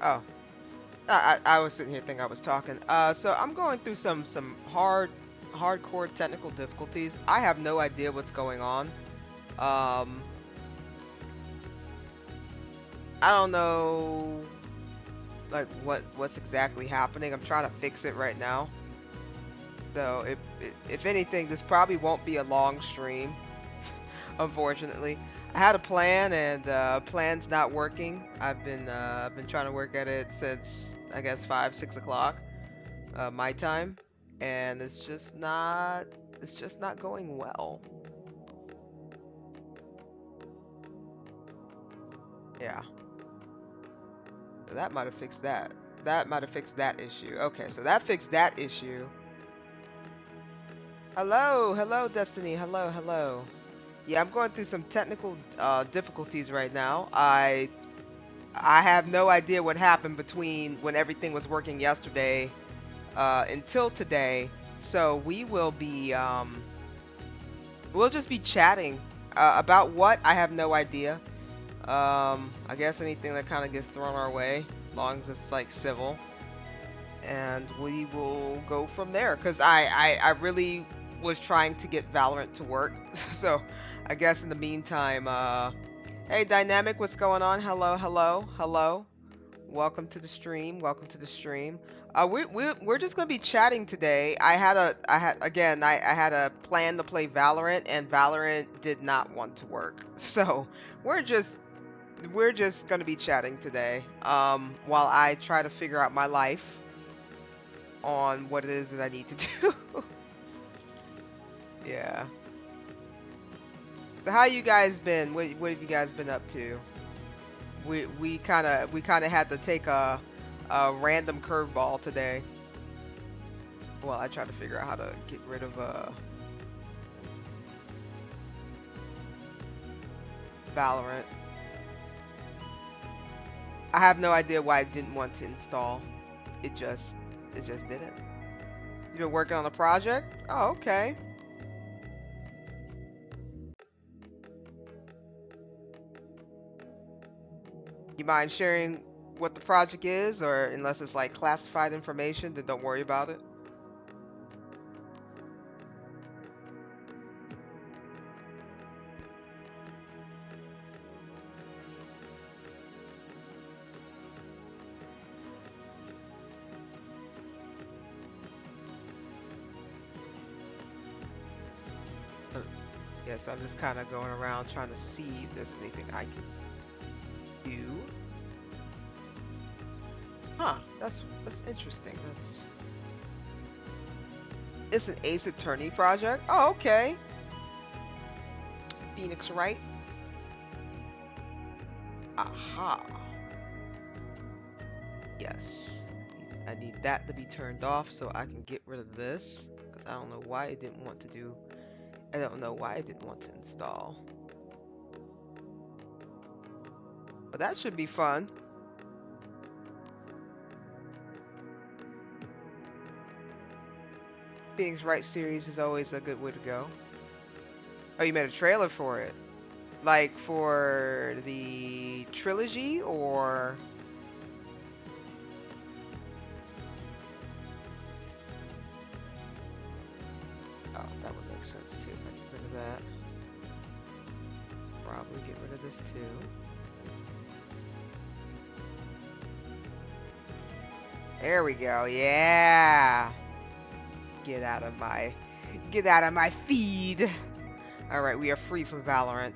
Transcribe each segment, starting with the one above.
Oh, I was sitting here thinking I was talking. So I'm going through some hardcore technical difficulties. I have no idea what's going on. Um, I don't know like what's exactly happening. I'm trying to fix it right now. So if anything, this probably won't be a long stream, unfortunately. I had a plan and plan's not working. I've been trying to work at it since I guess 5, 6 o'clock my time, and it's just not going well. Yeah, so that might have fixed that. That might have fixed that issue. Okay, so that fixed that issue. Hello, hello, Destiny. Hello, hello. Yeah, I'm going through some technical difficulties right now. I have no idea what happened between when everything was working yesterday until today. So we'll just be chatting about what I have no idea. I guess anything that kind of gets thrown our way, as long as it's like civil, and we will go from there. Cause I really was trying to get Valorant to work, so I guess in the meantime, hey Dynamic, what's going on? Hello, hello, hello. Welcome to the stream. Welcome to the stream. We're just gonna be chatting today. I had a plan to play Valorant, and Valorant did not want to work. So we're just we're just gonna be chatting today. While I try to figure out my life on what it is that I need to do. Yeah. So how you guys been? What have you guys been up to? We kind of had to take a random curveball today. Well, I tried to figure out how to get rid of Valorant. I have no idea why it didn't want to install. It just it just didn't. You've been working on a project? Oh, okay. You mind sharing what the project is, or unless it's like classified information, then don't worry about it. Uh, Yes, I'm just kind of going around trying to see if there's anything I can do. Huh? That's interesting. It's an Ace Attorney project. Oh, okay. Phoenix Wright. Aha. Yes. I need that to be turned off so I can get rid of this. Because I don't know why it didn't want to do. I don't know why it didn't want to install. But that should be fun. Phoenix Wright series is always a good way to go. Oh, you made a trailer for it? Like for the trilogy or... Oh, that would make sense too if I get rid of that. Probably get rid of this too. There we go. Yeah. Get out of my feed. All right, we are free from Valorant.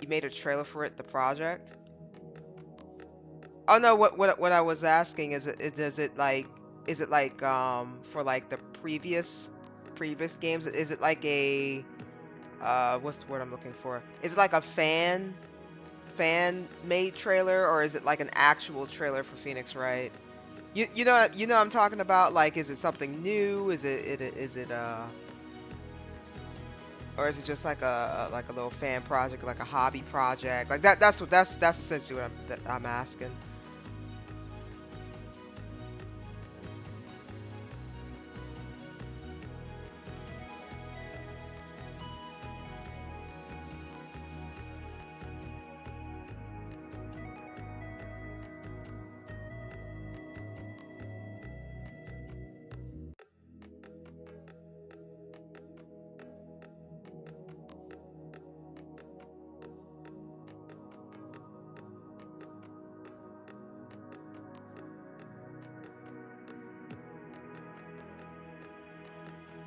You made a trailer for it, the project? Oh no, what I was asking is it like for like the previous games, is it like a what's the word I'm looking for? Is it like a fan made trailer, or is it like an actual trailer for Phoenix Wright? You know what I'm talking about? Like, is it something new? Is it or is it just like a little fan project, like a hobby project? Like that's essentially that I'm asking.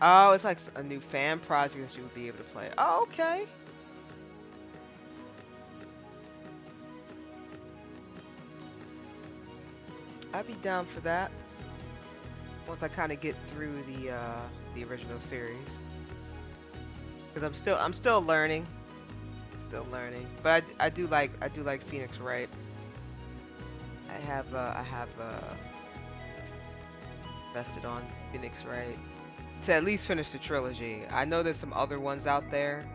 Oh, it's like a new fan project that you would be able to play. Oh, okay. I'd be down for that once I kind of get through the original series, because I'm still learning, still learning. But I do like Phoenix Wright. I have vested on Phoenix Wright to at least finish the trilogy. I know there's some other ones out there.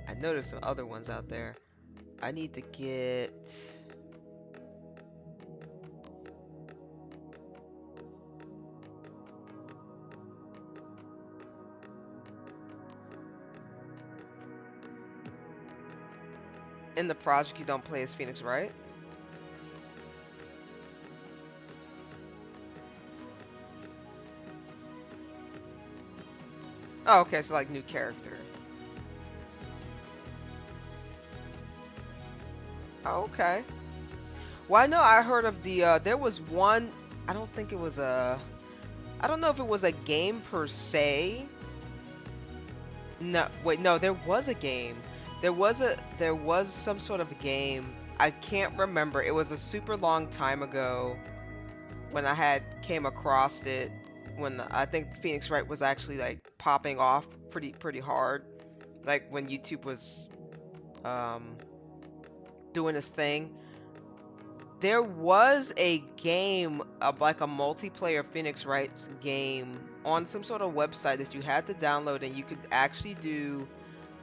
I know there's some other ones out there. I need to get. In the project, you don't play as Phoenix Wright? Oh, okay, so like new character. Oh, okay. Well, I know I heard of there was one, I don't think it was I don't know if it was a game per se. No, wait, no, there was a game. There was some sort of a game. I can't remember. It was a super long time ago when I had came across it, when I think Phoenix Wright was actually like popping off pretty hard. Like when YouTube was um doing this thing. There was a game, like a multiplayer Phoenix Wright's game on some sort of website that you had to download, and you could actually do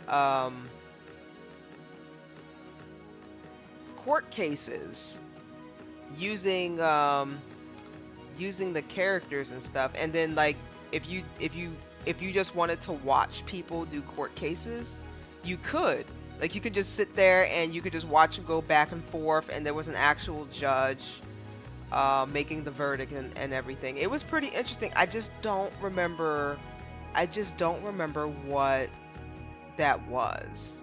um, court cases using using the characters and stuff. And then like if you just wanted to watch people do court cases, you could. Like you could just sit there and you could just watch them go back and forth, and there was an actual judge making the verdict and everything. It was pretty interesting. I just don't remember. I just don't remember what that was.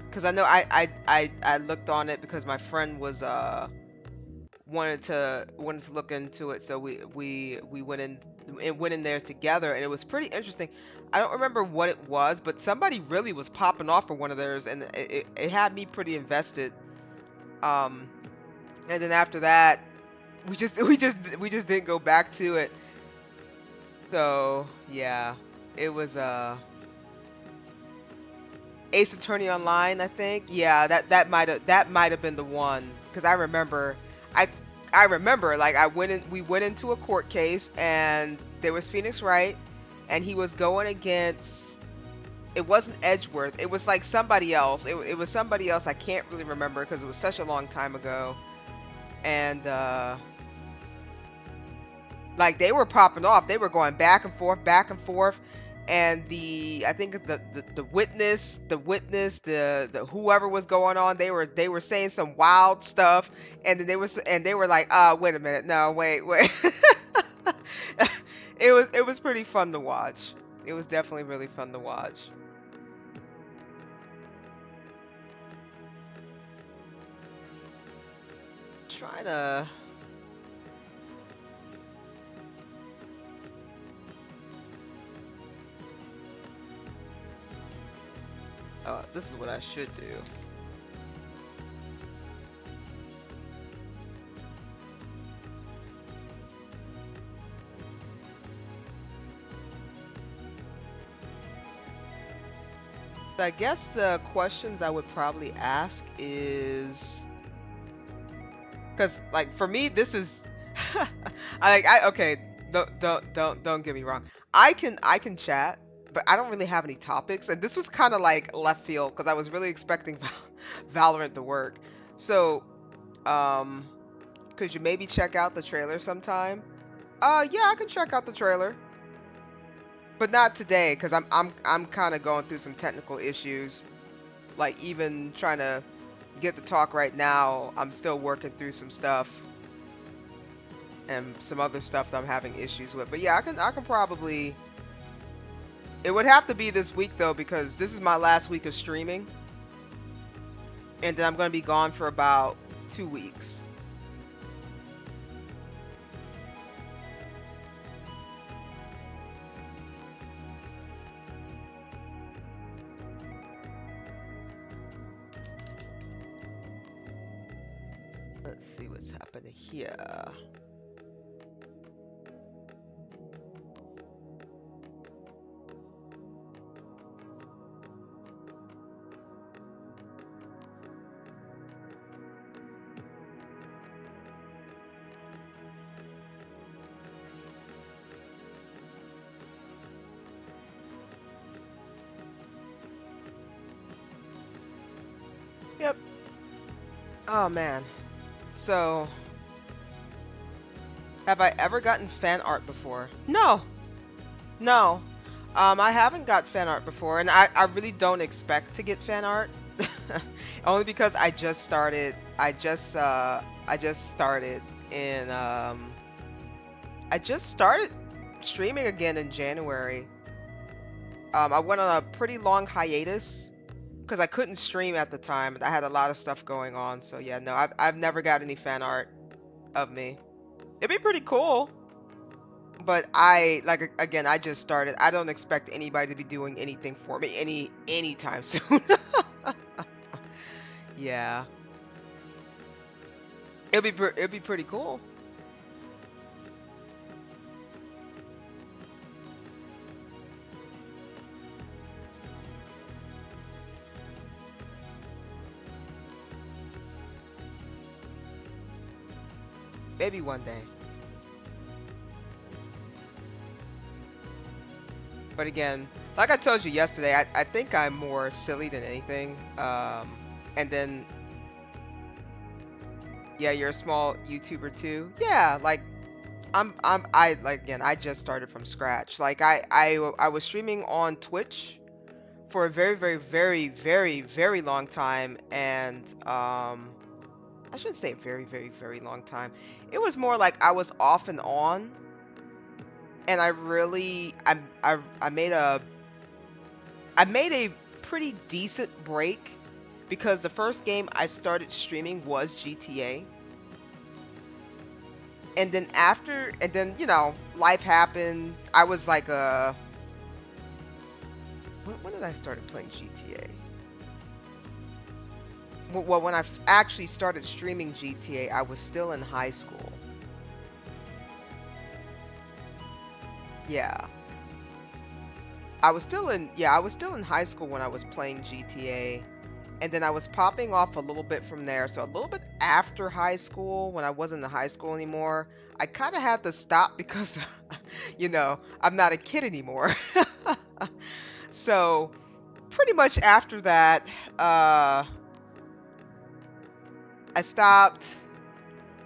Because I know I looked on it because my friend was wanted to look into it, so we went in there together, and it was pretty interesting. I don't remember what it was, but somebody really was popping off for one of theirs, and it had me pretty invested. Um, and then after that, we just didn't go back to it. So yeah, it was Ace Attorney Online, I think. Yeah, that might have been the one, because I I remember like we went into a court case, and there was Phoenix Wright, and he was going against, it wasn't Edgeworth, it was like somebody else. It was somebody else. I can't really remember because it was such a long time ago. And like they were popping off. They were going back and forth. And I think the witness, the whoever was going on, they were saying some wild stuff, and then they were like, wait a minute, no, wait. It was pretty fun to watch. It was definitely really fun to watch. Trying to. This is what I should do. I guess the questions I would probably ask is, because like for me this is I okay, don't get me wrong. I can chat, but I don't really have any topics, and this was kind of like left field because I was really expecting Valorant to work. So um could you maybe check out the trailer sometime? Yeah, I can check out the trailer, but not today because I'm kind of going through some technical issues. Like even trying to get the talk right now, I'm still working through some stuff and some other stuff that I'm having issues with. But yeah, I can probably. It would have to be this week though, because this is my last week of streaming, and then I'm going to be gone for about 2 weeks. see what's happening here. Yep. Oh man. So, have I ever gotten fan art before? No. No. I haven't got fan art before, and I really don't expect to get fan art. Only because I just started in I just started streaming again in January. I went on a pretty long hiatus because I couldn't stream at the time. I had a lot of stuff going on, so yeah, no, I've never got any fan art of me. It'd be pretty cool, but again, I just started. I don't expect anybody to be doing anything for me anytime soon. Yeah, it'd be pretty cool. Maybe one day. But again, like I told you yesterday, I think I'm more silly than anything. And then, yeah, you're a small YouTuber too. Yeah, like I like again, I just started from scratch. Like I was streaming on Twitch for a very long time, and I shouldn't say very long time. It was more like I was off and on, and I made a pretty decent break because the first game I started streaming was GTA. And then life happened. I was like when did I started playing GTA? Well, when I actually started streaming GTA, I was still in high school. Yeah. I was still in high school when I was playing GTA. And then I was popping off a little bit from there. So a little bit after high school, when I wasn't in high school anymore, I kind of had to stop because, I'm not a kid anymore. So pretty much after that, I stopped.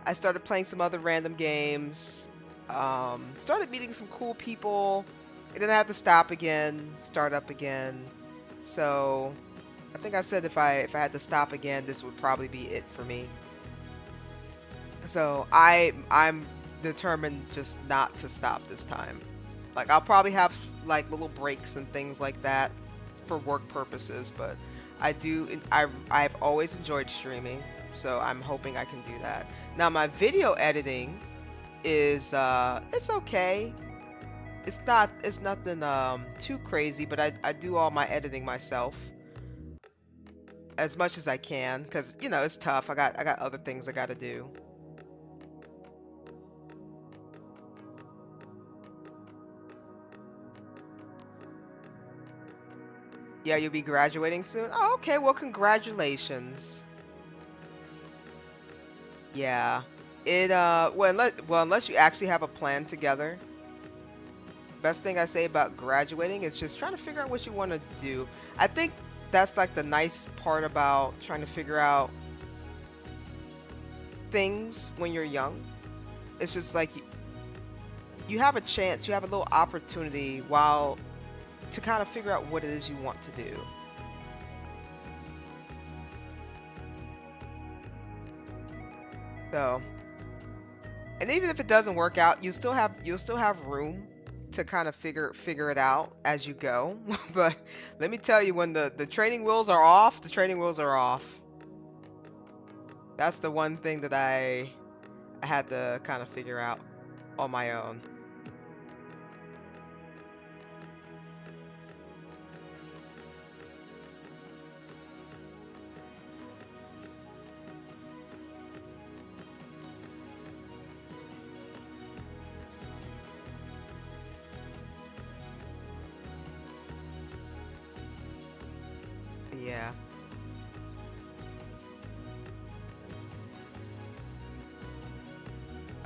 I started playing some other random games. Started meeting some cool people. And then I had to stop again, start up again. So I think I said if I had to stop again, this would probably be it for me. So I'm determined just not to stop this time. Like I'll probably have like little breaks and things like that for work purposes, but I've always enjoyed streaming, so I'm hoping I can do that. Now my video editing is it's okay. It's nothing too crazy, but I do all my editing myself as much as I can because it's tough. I got other things I got to do. Yeah, you'll be graduating soon. Oh, okay. Well, congratulations. Yeah. Unless you actually have a plan together. Best thing I say about graduating is just trying to figure out what you want to do. I think that's like the nice part about trying to figure out things when you're young. It's just like you have a chance, you have a little opportunity while to kind of figure out what it is you want to do. So, and even if it doesn't work out, you'll still have room to kind of figure it out as you go. But let me tell you, when the training wheels are off, the training wheels are off. That's the one thing that I had to kind of figure out on my own.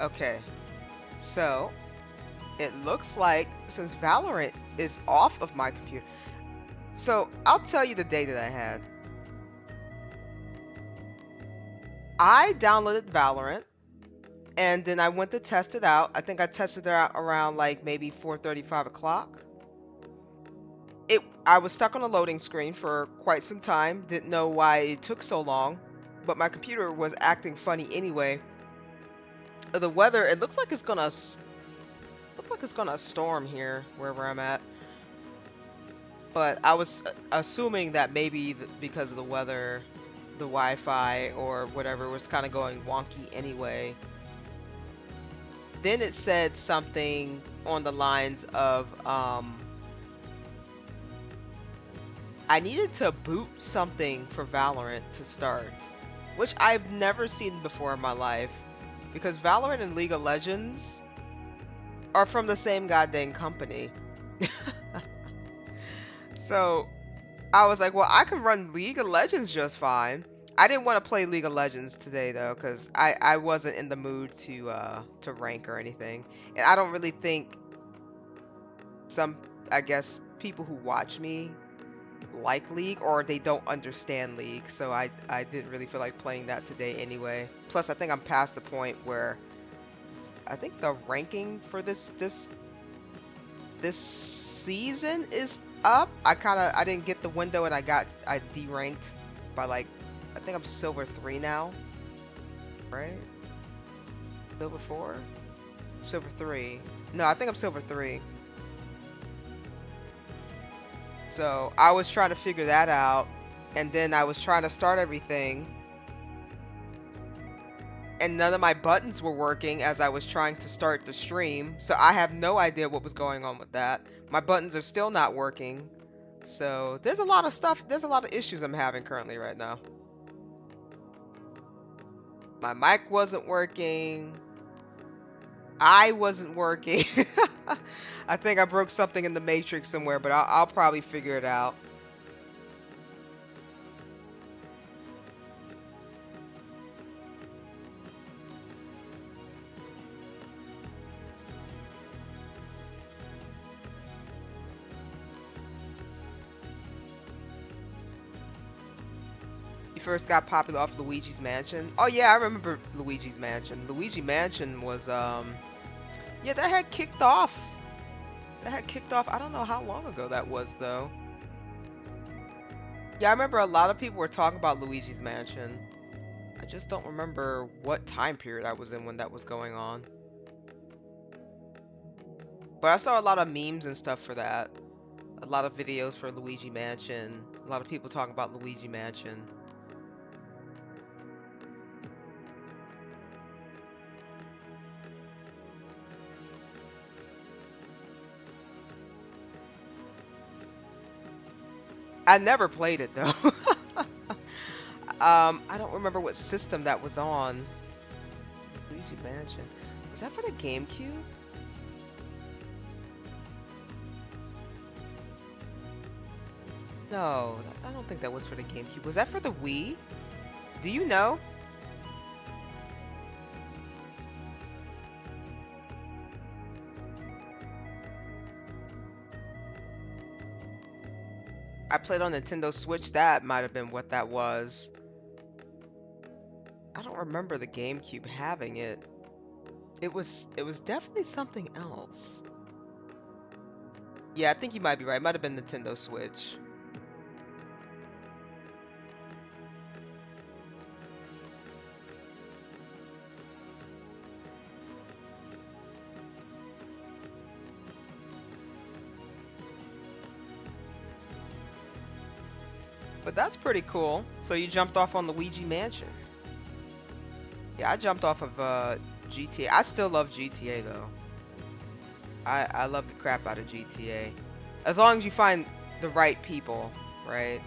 Okay, so it looks like since Valorant is off of my computer, so I'll tell you the day that I had. I downloaded Valorant and then I went to test it out. I think I tested it out around like maybe 4:30, 5 o'clock. I was stuck on a loading screen for quite some time. Didn't know why it took so long, but my computer was acting funny anyway. The weather, it looks like it's gonna storm here wherever I'm at. But I was assuming that maybe because of the weather, the Wi-Fi or whatever was kind of going wonky anyway. Then it said something on the lines of I needed to boot something for Valorant to start, which I've never seen before in my life, because Valorant and League of Legends are from the same goddamn company. So I was like, well, I can run League of Legends just fine. I didn't want to play League of Legends today though, because I wasn't in the mood to rank or anything, and I don't really think some, I guess, people who watch me like League, or they don't understand League, so I didn't really feel like playing that today anyway. Plus, I think I'm past the point where I think the ranking for this season is up. I didn't get the window and I deranked by like, I think I'm silver 3 now, right? Silver 4? Silver 3. No, I think I'm silver 3. So I was trying to figure that out, and then I was trying to start everything, and none of my buttons were working as I was trying to start the stream, so I have no idea what was going on with that. My buttons are still not working, so there's a lot of issues I'm having currently right now. My mic wasn't working. I wasn't working. I think I broke something in the matrix somewhere, but I'll probably figure it out. You first got popular off Luigi's Mansion. Oh yeah, I remember Luigi's Mansion. Luigi Mansion was yeah, that had kicked off. I don't know how long ago that was though. Yeah, I remember a lot of people were talking about Luigi's Mansion. I just don't remember what time period I was in when that was going on. But I saw a lot of memes and stuff for that. A lot of videos for Luigi Mansion. A lot of people talking about Luigi Mansion. I never played it though. I don't remember what system that was on. Luigi Mansion. Was that for the GameCube? No, I don't think that was for the GameCube. Was that for the Wii? Do you know? I played on Nintendo Switch. That might have been what that was. I don't remember the GameCube having it. It was definitely something else. Yeah, I think you might be right. It might have been Nintendo Switch. But that's pretty cool. So you jumped off on Luigi Mansion. Yeah, I jumped off of GTA. I still love GTA though. I love the crap out of GTA. As long as you find the right people, right?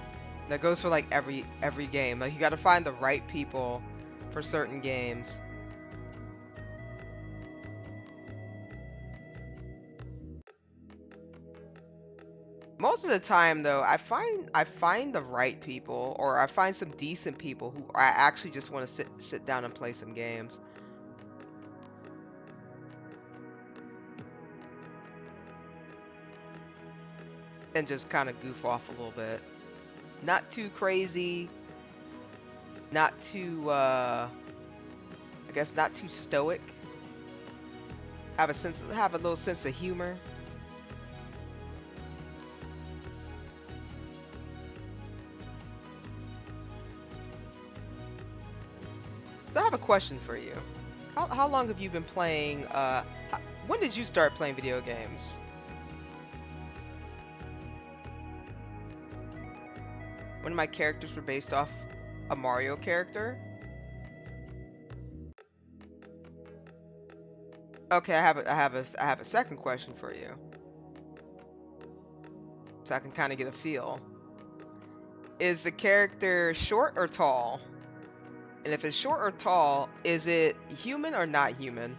That goes for like every game. Like you gotta find the right people for certain games. Most of the time though, I find the right people, or I find some decent people who I actually just want to sit down and play some games. and just kind of goof off a little bit. Not too crazy, not too, I guess not too stoic. Have a little sense of humor. So I have a question for you. How long have you been playing, when did you start playing video games? One of my characters were based off a Mario character. Okay, I have a second question for you, so I can kind of get a feel. Is the character short or tall? And if it's short or tall, is it human or not human?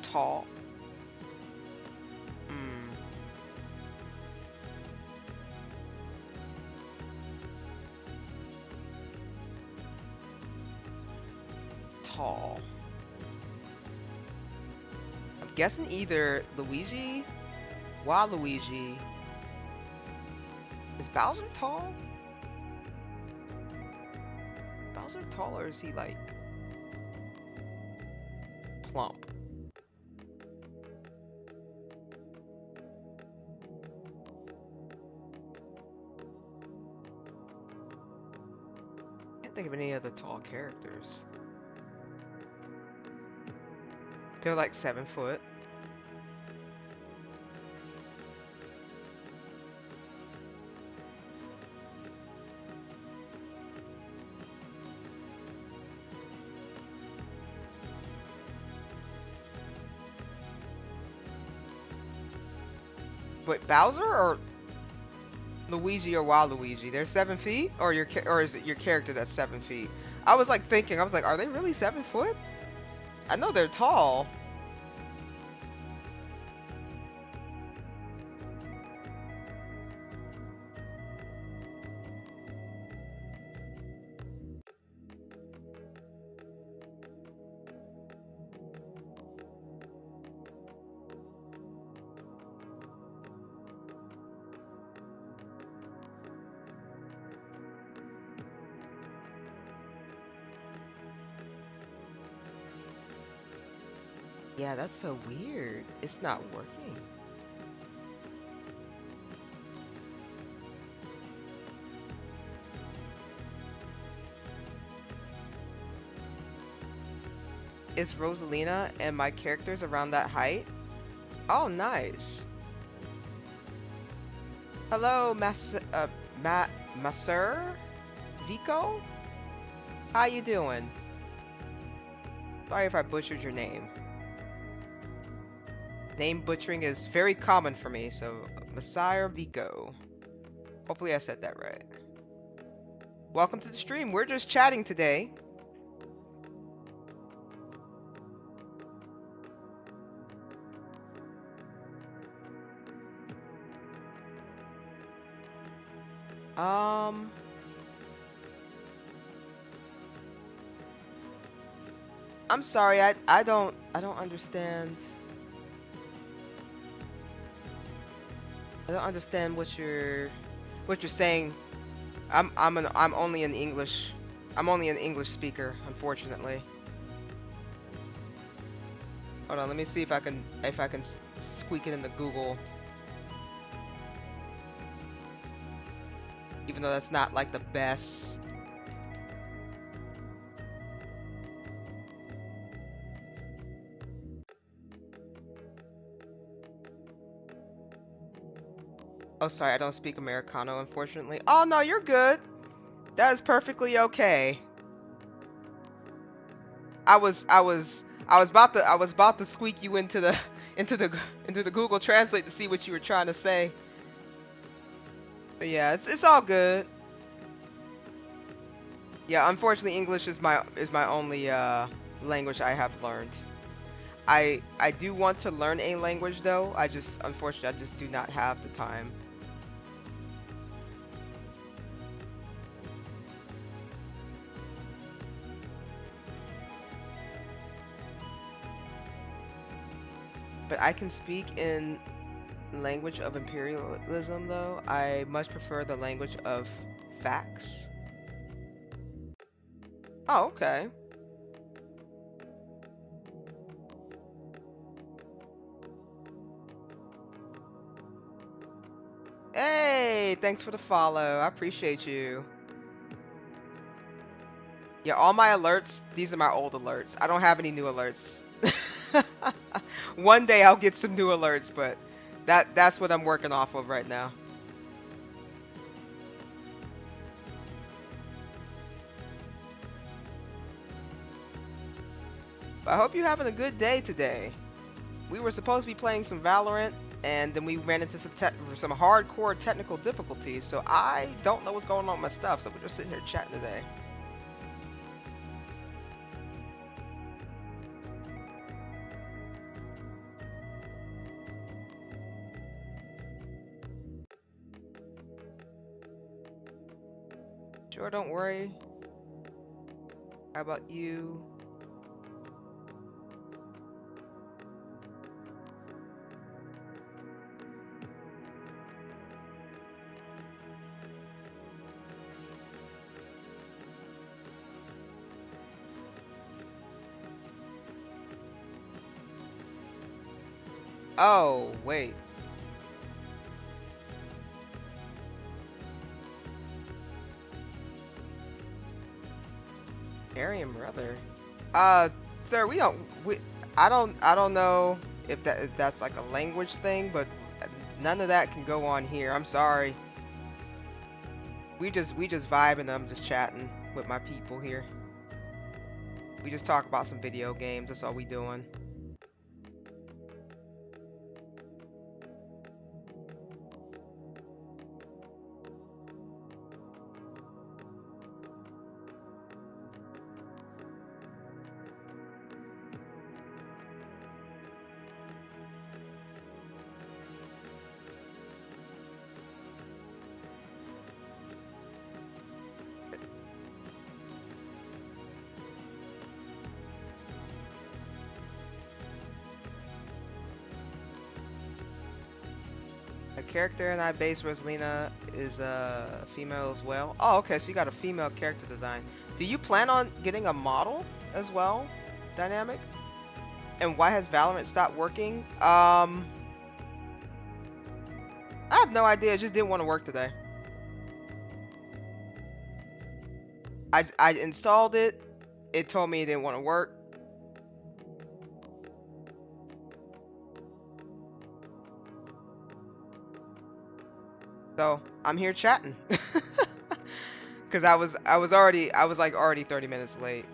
Tall. Tall. I'm guessing either Luigi, Waluigi. Is Bowser tall? Bowser tall, or is he like plump? Can't think of any other tall characters. They're like 7 foot. Wait, Bowser or Luigi or Waluigi? They're 7 feet, or is it your character that's 7 feet? I was like thinking, I was like, are they really 7 foot? I know they're tall. Yeah, that's so weird. It's not working. Is Rosalina and my characters around that height? Oh, nice. Hello, Maser Vico? How you doing? Sorry if I butchered your name. Name butchering is very common for me, so Messiah Vico. Hopefully I said that right. Welcome to the stream. We're just chatting today. I'm sorry, I don't understand. I don't understand what you're saying. I'm only an English speaker, unfortunately. Hold on, let me see if I can squeak it into Google. Even though that's not like the best. Oh, sorry, I don't speak Americano, unfortunately. Oh no, you're good. That is perfectly okay. I was about to squeak you into the Google Translate to see what you were trying to say. But yeah, it's all good. Yeah, unfortunately, English is my only language I have learned. I do want to learn a language though. Unfortunately, I just do not have the time. but I can speak in language of imperialism, though. I much prefer the language of facts. Oh, okay. Hey, thanks for the follow. I appreciate you. Yeah, all my alerts, these are my old alerts. I don't have any new alerts. One day I'll get some new alerts, but that's what I'm working off of right now. I hope you're having a good day today. We were supposed to be playing some Valorant, and then we ran into some hardcore technical difficulties, so I don't know what's going on with my stuff, so we're just sitting here chatting today. Sure, don't worry. How about you? Oh, wait. Aryan brother. Sir, I don't know if that's like a language thing, but none of that can go on here. I'm sorry. We just vibing. I'm just chatting with my people here. We just talk about some video games. That's all we doing. A character in I base Rosalina is a female as well. Oh, okay, so you got a female character design. Do you plan on getting a model as well, Dynamic? And why has Valorant stopped working? I have no idea. I just didn't want to work today. I installed it. It told me it didn't want to work. So I'm here chatting. Cause I was like already 30 minutes late.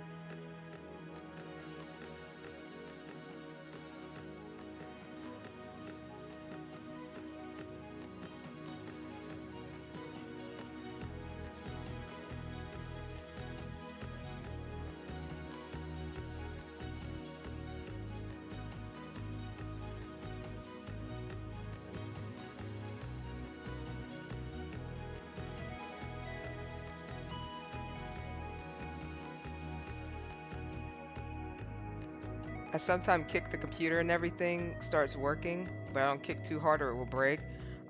I sometimes kick the computer and everything starts working, but I don't kick too hard or it will break.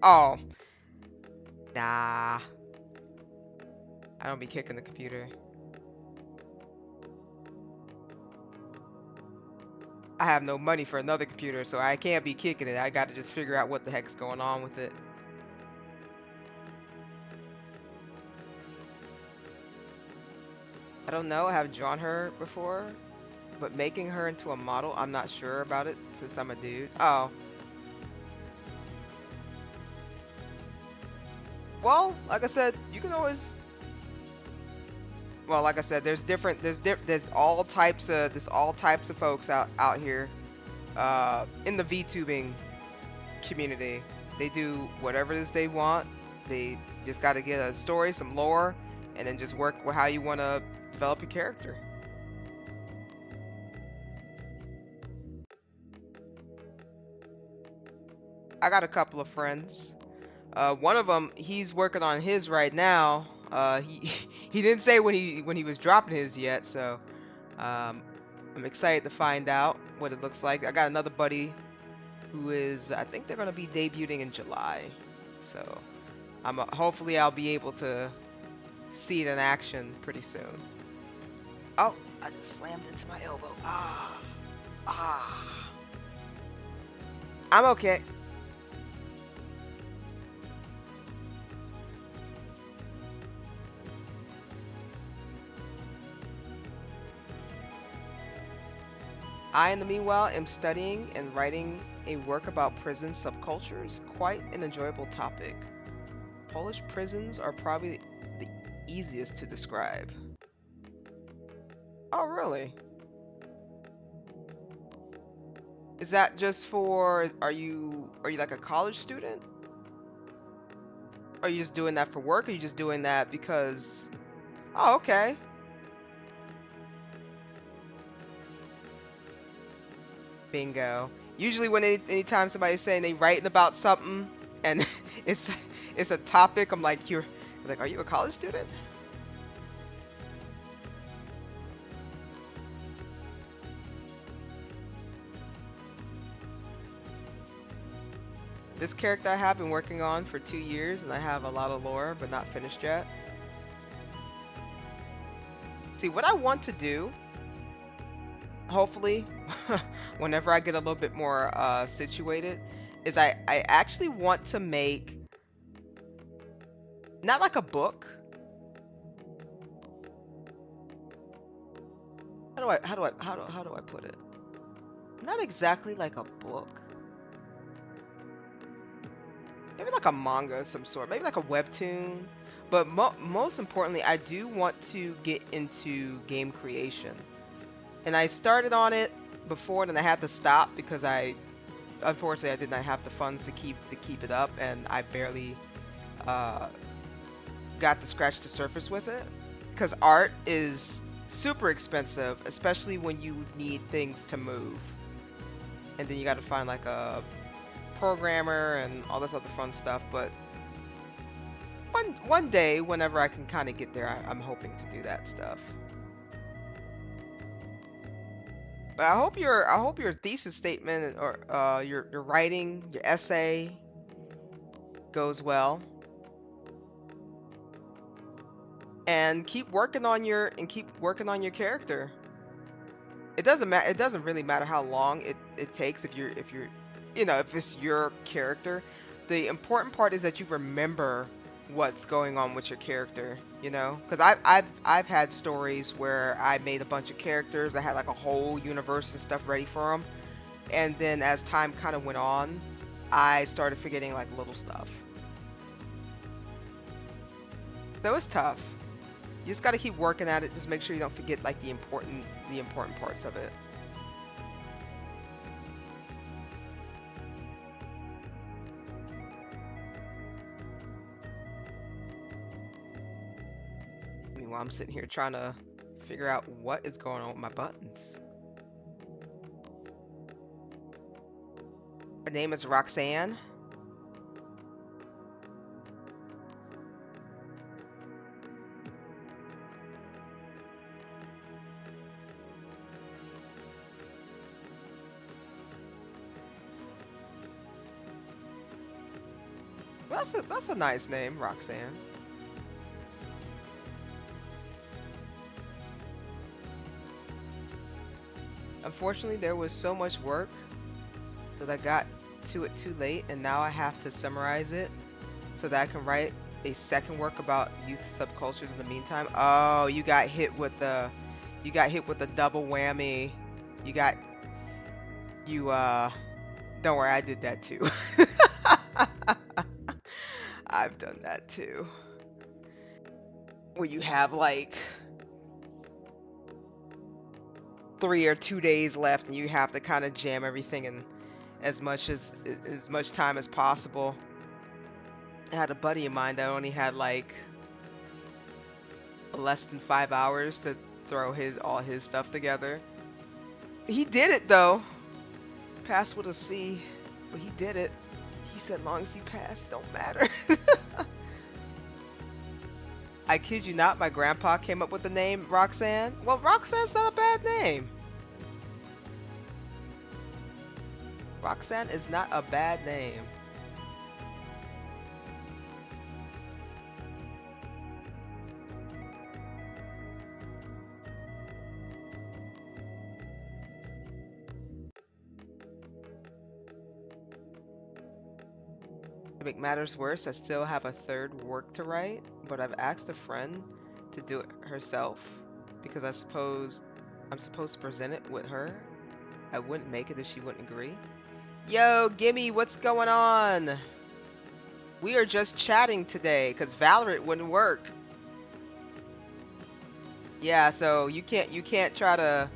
Oh, nah. I don't be kicking the computer. I have no money for another computer, so I can't be kicking it. I gotta just figure out what the heck's going on with it. I don't know, I haven't drawn her before, but making her into a model, I'm not sure about it since I'm a dude. Oh. Well, like I said, you can always. Well, like I said, there's all types of folks out here, in the VTubing community. They do whatever it is they want. They just got to get a story, some lore, and then just work with how you want to develop your character. I got a couple of friends. One of them, he's working on his right now. He he didn't say when he was dropping his yet, so I'm excited to find out what it looks like. I got another buddy who is, I think they're going to be debuting in July. So hopefully I'll be able to see it in action pretty soon. Oh, I just slammed into my elbow. Ah. I'm okay. I, in the meanwhile, am studying and writing a work about prison subcultures. Quite an enjoyable topic. Polish prisons are probably the easiest to describe. Oh, really? Is that just for, are you like a college student? Are you just doing that for work? Or are you just doing that because, oh, okay. Bingo. Usually when anytime somebody's saying they writing about something and it's it's a topic, I'm like, you're like, are you a college student? This character I have been working on for 2 years and I have a lot of lore but not finished yet. See, what I want to do, hopefully, whenever I get a little bit more situated, is I actually want to make, not like a book. How do I put it? Not exactly like a book. Maybe like a manga of some sort. Maybe like a webtoon. But most importantly, I do want to get into game creation. And I started on it before, and I had to stop because unfortunately, I did not have the funds to keep it up, and I barely got to scratch the surface with it. Because art is super expensive, especially when you need things to move. And then you got to find like a programmer and all this other fun stuff. But one day, whenever I can kind of get there, I'm hoping to do that stuff. But I hope your thesis statement or your writing, your essay goes well. And keep working on your character. It doesn't really matter how long it takes if it's your character. The important part is that you remember what's going on with your character, because I've had stories where I made a bunch of characters. I had like a whole universe and stuff ready for them, and then as time kind of went on, I started forgetting like little stuff. So it's tough. You just got to keep working at it. Just make sure you don't forget like the important parts of it. Meanwhile, I'm sitting here trying to figure out what is going on with my buttons. Her name is Roxanne. That's a nice name, Roxanne. Unfortunately, there was so much work that I got to it too late, and now I have to summarize it so that I can write a second work about youth subcultures in the meantime. Oh, you got hit with the double whammy. Don't worry, I did that too. I've done that too. Where you have like 3 or 2 days left and you have to kind of jam everything in as much time as possible. I had a buddy of mine that only had like less than 5 hours to throw all his stuff together. He did it though. Passed with a C, but he did it. He said long as he passed, it don't matter. I kid you not, my grandpa came up with the name Roxanne. Well, Roxanne's not a bad name. Roxanne is not a bad name. To make matters worse, I still have a third work to write, but I've asked a friend to do it herself because I'm supposed to present it with her. I wouldn't make it if she wouldn't agree. Yo, Gimme, what's going on? We are just chatting today because Valorant wouldn't work. Yeah, so you can't try to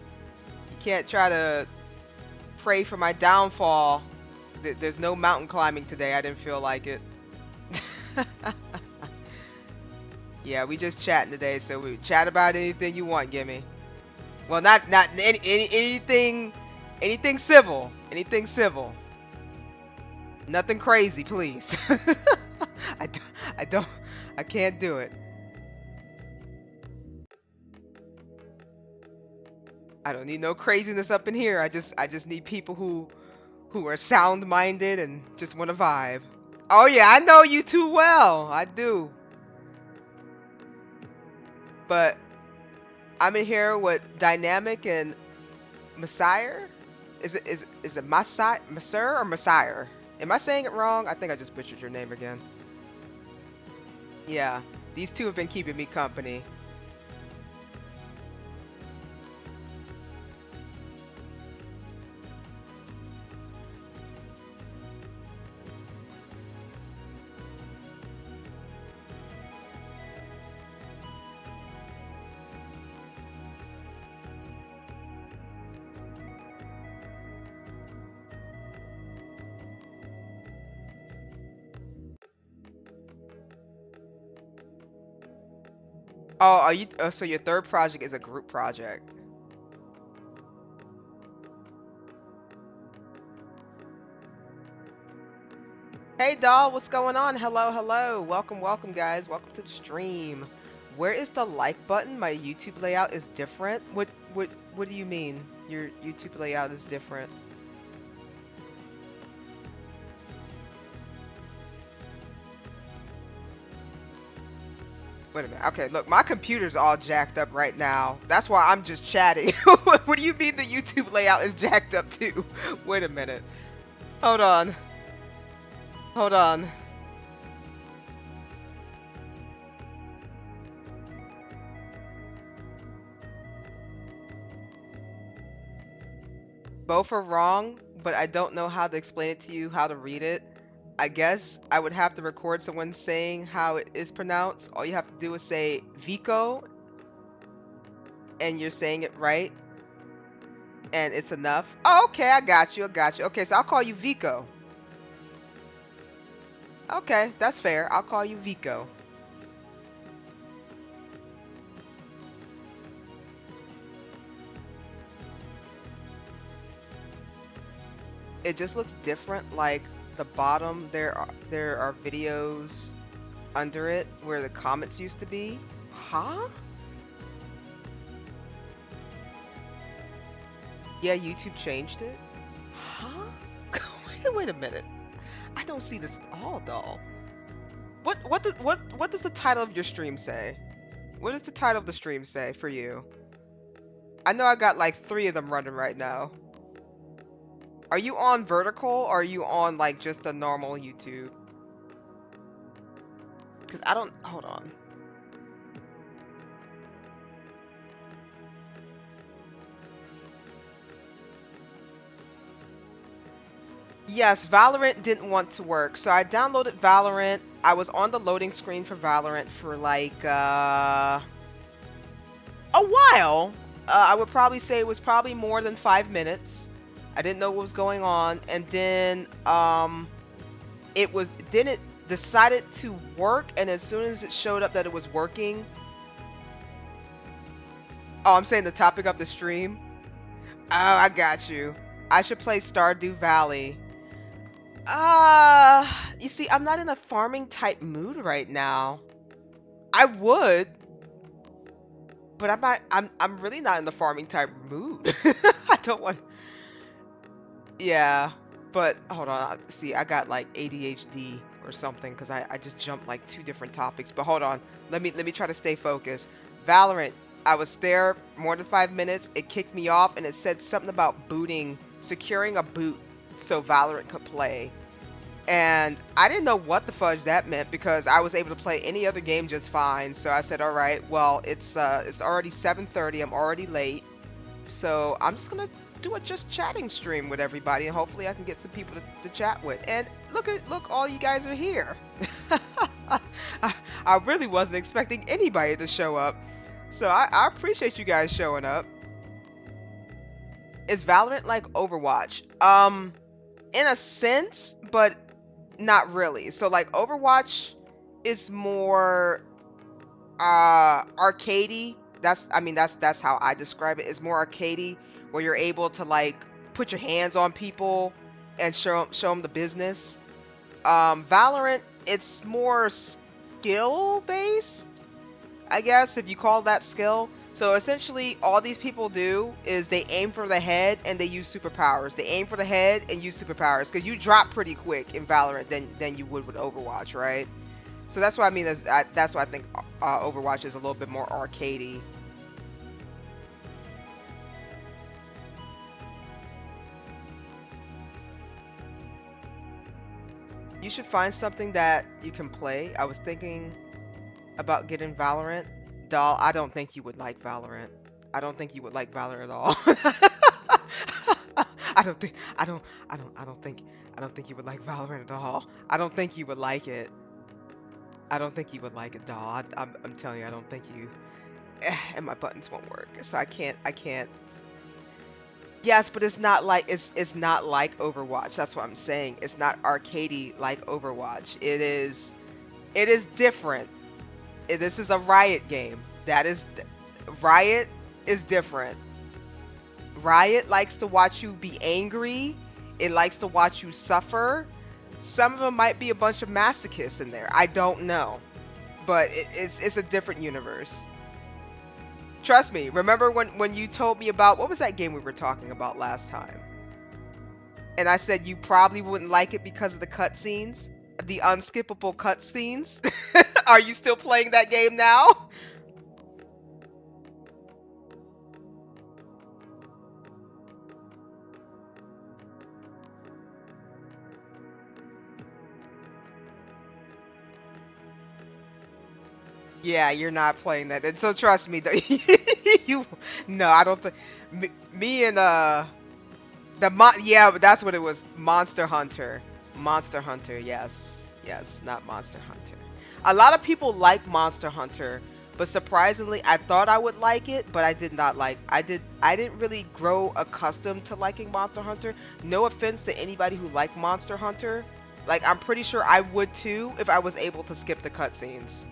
pray for my downfall. There's no mountain climbing today. I didn't feel like it. Yeah, we just chatting today, so we chat about anything you want, Gimme. Well, not anything civil. Anything civil. Nothing crazy, please. I can't do it. I don't need no craziness up in here. I just need people who are sound-minded and just want to vibe. Oh yeah, I know you too well. I do. But I'm in here with Dynamic and Messiah. Is it Messiah or Messiah? Am I saying it wrong? I think I just butchered your name again. Yeah, these two have been keeping me company. Oh, are you? Oh, so your third project is a group project. Hey, doll, what's going on? Hello, hello. Welcome, guys. Welcome to the stream. Where is the like button? My YouTube layout is different. What do you mean? Your YouTube layout is different? Wait a minute. Okay, look, my computer's all jacked up right now. That's why I'm just chatting. What do you mean the YouTube layout is jacked up too? Wait a minute. Hold on. Hold on. Both are wrong, but I don't know how to explain it to you, how to read it. I guess I would have to record someone saying how it is pronounced. All you have to do is say Vico, and you're saying it right, and it's enough. Oh, okay, I got you. Okay, so I'll call you Vico. Okay, that's fair. I'll call you Vico. It just looks different. Like the bottom, there are videos under it where the comments used to be. Huh? Yeah, YouTube changed it. Huh? Wait a minute. I don't see this at all, doll. What does the title of your stream say? What does the title of the stream say for you? I know I got like 3 of them running right now. Are you on vertical or are you on like just a normal YouTube? Because I don't, hold on. Yes, Valorant didn't want to work. So I downloaded Valorant. I was on the loading screen for Valorant for like a while. I would probably say it was probably more than 5 minutes. I didn't know what was going on, and then it decided to work, and as soon as it showed up that it was working. Oh, I'm saying the topic of the stream. Oh, I got you. I should play Stardew Valley. You see, I'm not in a farming type mood right now. I would, but I'm really not in the farming type mood. I don't want. Yeah. But hold on, see, I got like ADHD or something because I just jumped like two different topics. But hold on, let me try to stay focused. Valorant, I was there more than 5 minutes. It kicked me off and it said something about booting, securing a boot so Valorant could play. And I didn't know what the fudge that meant because I was able to play any other game just fine. So I said, all right, well, it's already 7:30. I'm already late. So I'm just gonna do a just chatting stream with everybody, and hopefully I can get some people to chat with. And look, all you guys are here. I really wasn't expecting anybody to show up, so I appreciate you guys showing up. Is Valorant like Overwatch? In a sense, but not really. So like Overwatch is more arcadey. That's how I describe it. It's more arcadey, where you're able to like put your hands on people and show them the business. Valorant, it's more skill based, I guess, if you call that skill. So essentially all these people do is they aim for the head and they use superpowers. They aim for the head and use superpowers, because you drop pretty quick in Valorant than you would with Overwatch, right? So that's what I mean. That's why I think Overwatch is a little bit more arcadey. You should find something that you can play. I was thinking about getting Valorant. Doll, I don't think you would like Valorant. I don't think you would like Valorant at all. I don't think you would like Valorant at all. I don't think you would like it. I don't think you would like it, doll. I'm telling you, I don't think you. And my buttons won't work, so I can't. Yes, but it's not like it's not like Overwatch. That's what I'm saying. It's not arcadey like Overwatch. It is different. This is a Riot game. Riot is different. Riot likes to watch you be angry. It likes to watch you suffer. Some of them might be a bunch of masochists in there. I don't know, but it's a different universe. Trust me. Remember when you told me about, what was that game we were talking about last time? And I said you probably wouldn't like it because of the cutscenes, the unskippable cutscenes. Are you still playing that game now? Yeah, you're not playing that. And so trust me, you. No, I don't think. Me and yeah, but that's what it was. Monster Hunter. Monster Hunter. Yes, not Monster Hunter. A lot of people like Monster Hunter, but surprisingly, I thought I would like it, but I did not like. I didn't really grow accustomed to liking Monster Hunter. No offense to anybody who liked Monster Hunter. Like, I'm pretty sure I would too if I was able to skip the cutscenes.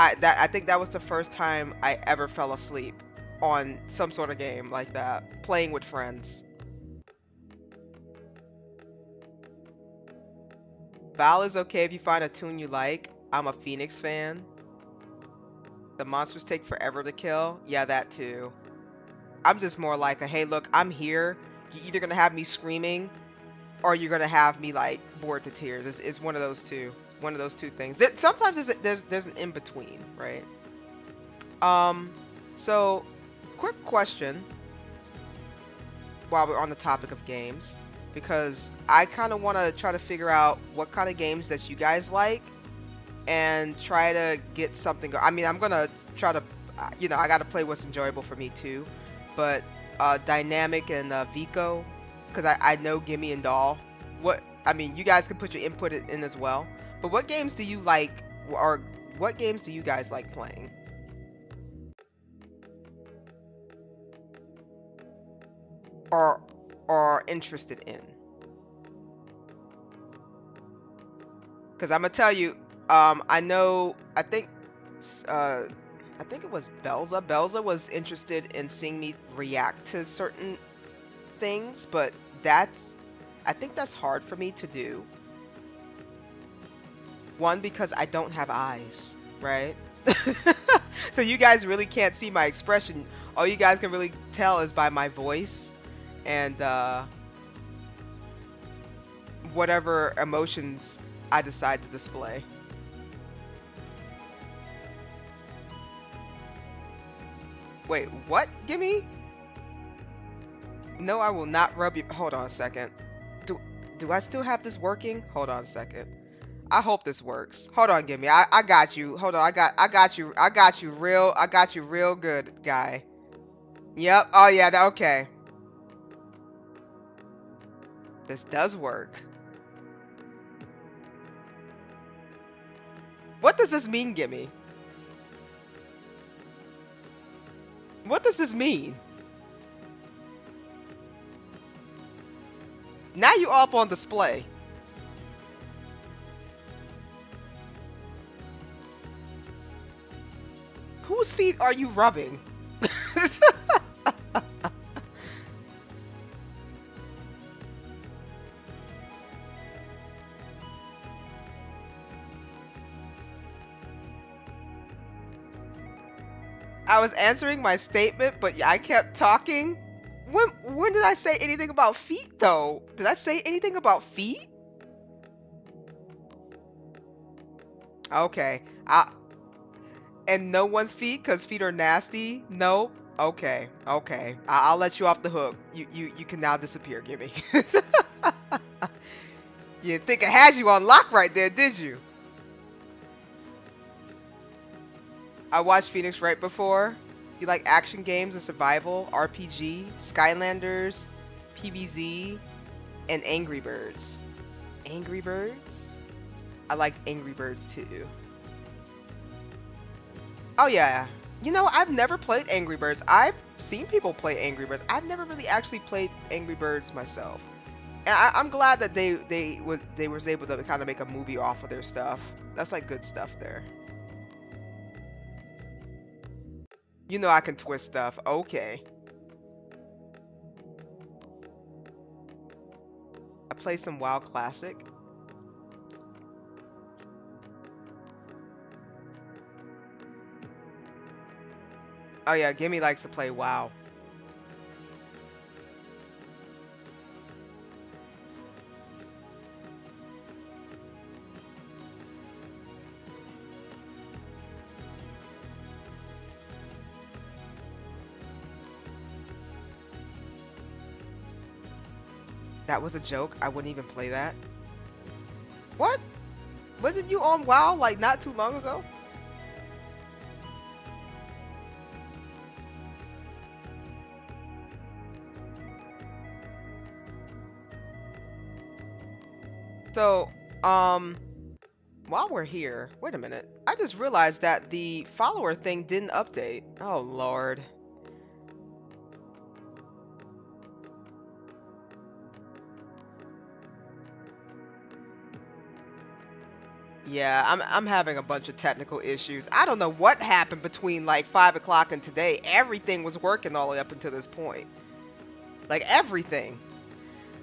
I think that was the first time I ever fell asleep on some sort of game like that, playing with friends. Val is okay if you find a tune you like. I'm a Phoenix fan. The monsters take forever to kill. Yeah, that too. I'm just more like a, hey, look, I'm here. You're either gonna have me screaming, or you're gonna have me like bored to tears. It's one of those two. One of those two things. Sometimes there's an in between, right? So quick question while we're on the topic of games, because I kind of want to try to figure out what kind of games that you guys like and try to get something. I mean, I'm gonna try to, I got to play what's enjoyable for me too, but Dynamic and Vico, because I know Gimme and Doll. I mean, you guys can put your input in as well. But what games do you like, or what games do you guys like playing? Or interested in? Because I'm gonna tell you, I think it was Belza. Belza was interested in seeing me react to certain things, but I think that's hard for me to do. One, because I don't have eyes, right? So you guys really can't see my expression. All you guys can really tell is by my voice. And whatever emotions I decide to display. Wait, what? Gimme? No, I will not rub you. Hold on a second. Do I still have this working? Hold on a second. I hope this works. Hold on, Gimme. I got you. Hold on. I got you real good, guy. Yep. Oh yeah. Okay. This does work. What does this mean, Gimme? What does this mean? Now you all up on display. Whose feet are you rubbing? I was answering my statement, but I kept talking. When did I say anything about feet, though? Did I say anything about feet? Okay. And no one's feet, because feet are nasty? No? Okay. Okay. I'll let you off the hook. You can now disappear, Gimme. You didn't think I had you on lock right there, did you? I watched Phoenix right before. You like action games and survival, RPG, Skylanders, PvZ, and Angry Birds. Angry Birds? I like Angry Birds too. Oh yeah. You know, I've never played Angry Birds. I've seen people play Angry Birds. I've never really actually played Angry Birds myself. And I'm glad that they was able to kind of make a movie off of their stuff. That's like good stuff there. You know I can twist stuff. Okay. I play some WoW Classic. Oh yeah, Gimme likes to play WoW. That was a joke. I wouldn't even play that. What? Wasn't you on WoW like not too long ago? So, while we're here, wait a minute. I just realized that the follower thing didn't update. Oh, Lord. Yeah, I'm having a bunch of technical issues. I don't know what happened between like 5 o'clock and today. Everything was working all the way up until this point. Like everything.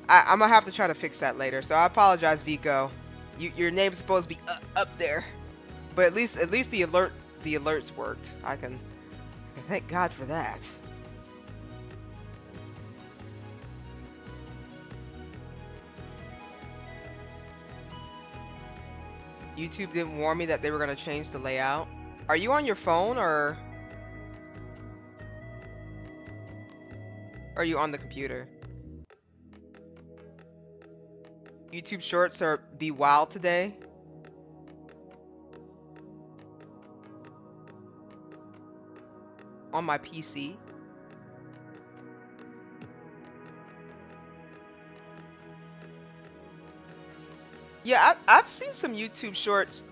I'm gonna have to try to fix that later. So I apologize, Vico. Your name's supposed to be up there, but at least the alerts worked. I can thank God for that. YouTube didn't warn me that they were gonna change the layout. Are you on your phone or are you on the computer? YouTube Shorts are be wild today. On my PC. Yeah, I've seen some YouTube Shorts.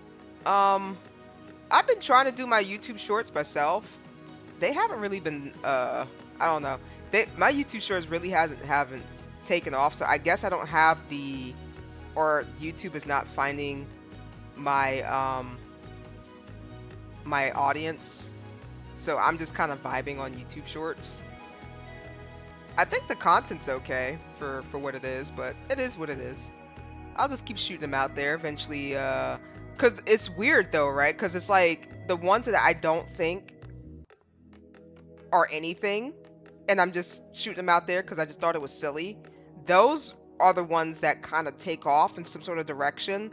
I've been trying to do my YouTube Shorts myself. They haven't really been. I don't know. My YouTube Shorts really haven't taken off. So I guess I don't have the, or YouTube is not finding my my audience. So I'm just kind of vibing on YouTube Shorts. I think the content's okay for what it is, but it is what it is. I'll just keep shooting them out there eventually, cause it's weird though, right? Cause it's like the ones that I don't think are anything, and I'm just shooting them out there cause I just thought it was silly. Those are the ones that kind of take off in some sort of direction.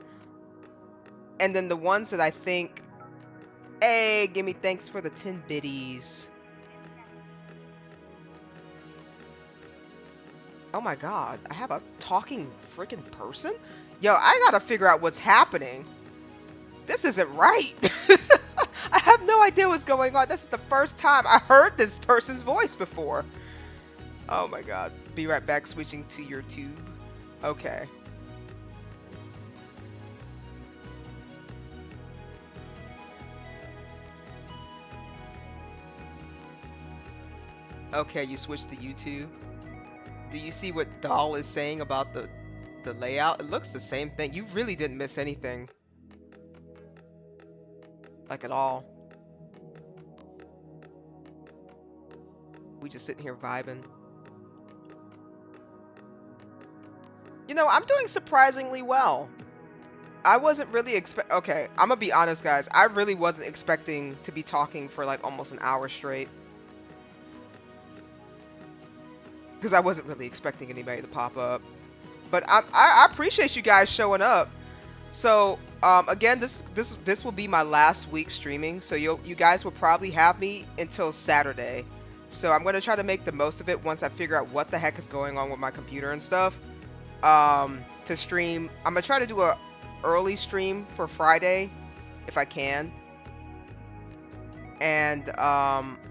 And then the ones that I think, hey, give me thanks for the 10 biddies. Oh my god, I have a talking freaking person? Yo, I gotta figure out what's happening. This isn't right. I have no idea what's going on. This is the first time I heard this person's voice before. Oh my god. Be right back, switching to your tube. Okay. Okay, you switched to YouTube. Do you see what Doll is saying about the layout? It looks the same thing. You really didn't miss anything. Like at all. We just sitting here vibing. You know, I'm doing surprisingly well. I wasn't really okay, I'm gonna be honest, guys. I really wasn't expecting to be talking for like almost an hour straight. Because I wasn't really expecting anybody to pop up. But I appreciate you guys showing up. So, again, this will be my last week streaming. So you guys will probably have me until Saturday. So I'm going to try to make the most of it once I figure out what the heck is going on with my computer and stuff. To stream, I'm going to try to do a early stream for Friday if I can. And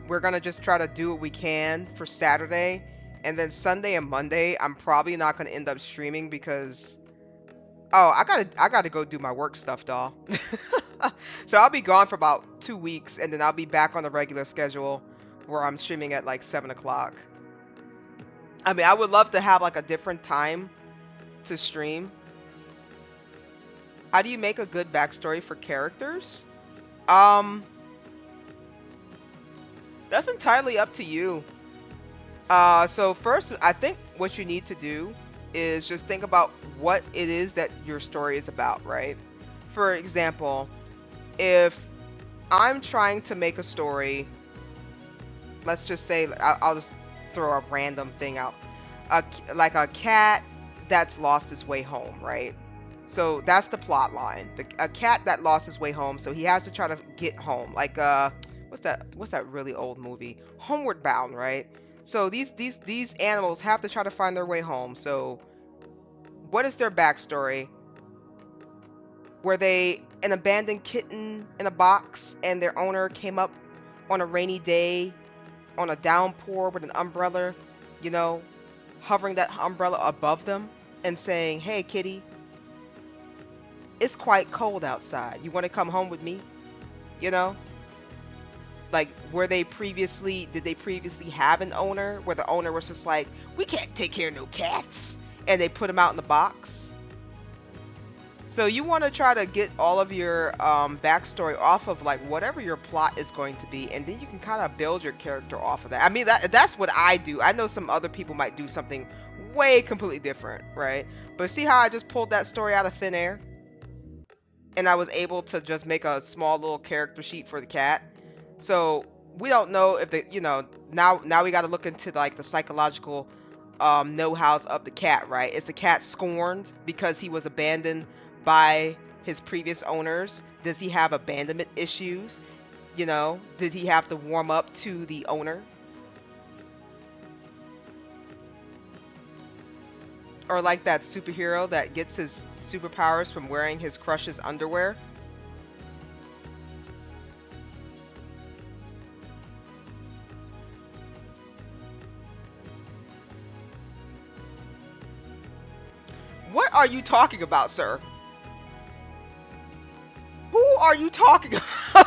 we're going to just try to do what we can for Saturday. And then Sunday and Monday, I'm probably not going to end up streaming because, oh, I gotta go do my work stuff, doll. So I'll be gone for about 2 weeks, and then I'll be back on the regular schedule where I'm streaming at like 7 o'clock. I mean, I would love to have like a different time to stream. How do you make a good backstory for characters? That's entirely up to you. So first, I think what you need to do is just think about what it is that your story is about, right? For example, if I'm trying to make a story, let's just say, I'll just throw a random thing out, like a cat that's lost his way home, right? So that's the plot line. A cat that lost his way home, so he has to try to get home. Like what's that really old movie? Homeward Bound, right? So these animals have to try to find their way home. So what is their backstory? Were they an abandoned kitten in a box and their owner came up on a rainy day on a downpour with an umbrella, you know, hovering that umbrella above them and saying, "Hey kitty, it's quite cold outside. You want to come home with me?" You know? Like, did they previously have an owner where the owner was just like, "We can't take care of no cats," and they put them out in the box? So you want to try to get all of your backstory off of like whatever your plot is going to be, and then you can kind of build your character off of that. I mean, that's what I do. I know some other people might do something way completely different, right? But see how I just pulled that story out of thin air? And I was able to just make a small little character sheet for the cat. So we don't know if now we got to look into like the psychological know-hows of the cat, right? Is the cat scorned because he was abandoned by his previous owners? Does he have abandonment issues? You know, did he have to warm up to the owner? Or like that superhero that gets his superpowers from wearing his crush's underwear? What are you talking about, sir? Who are you talking about?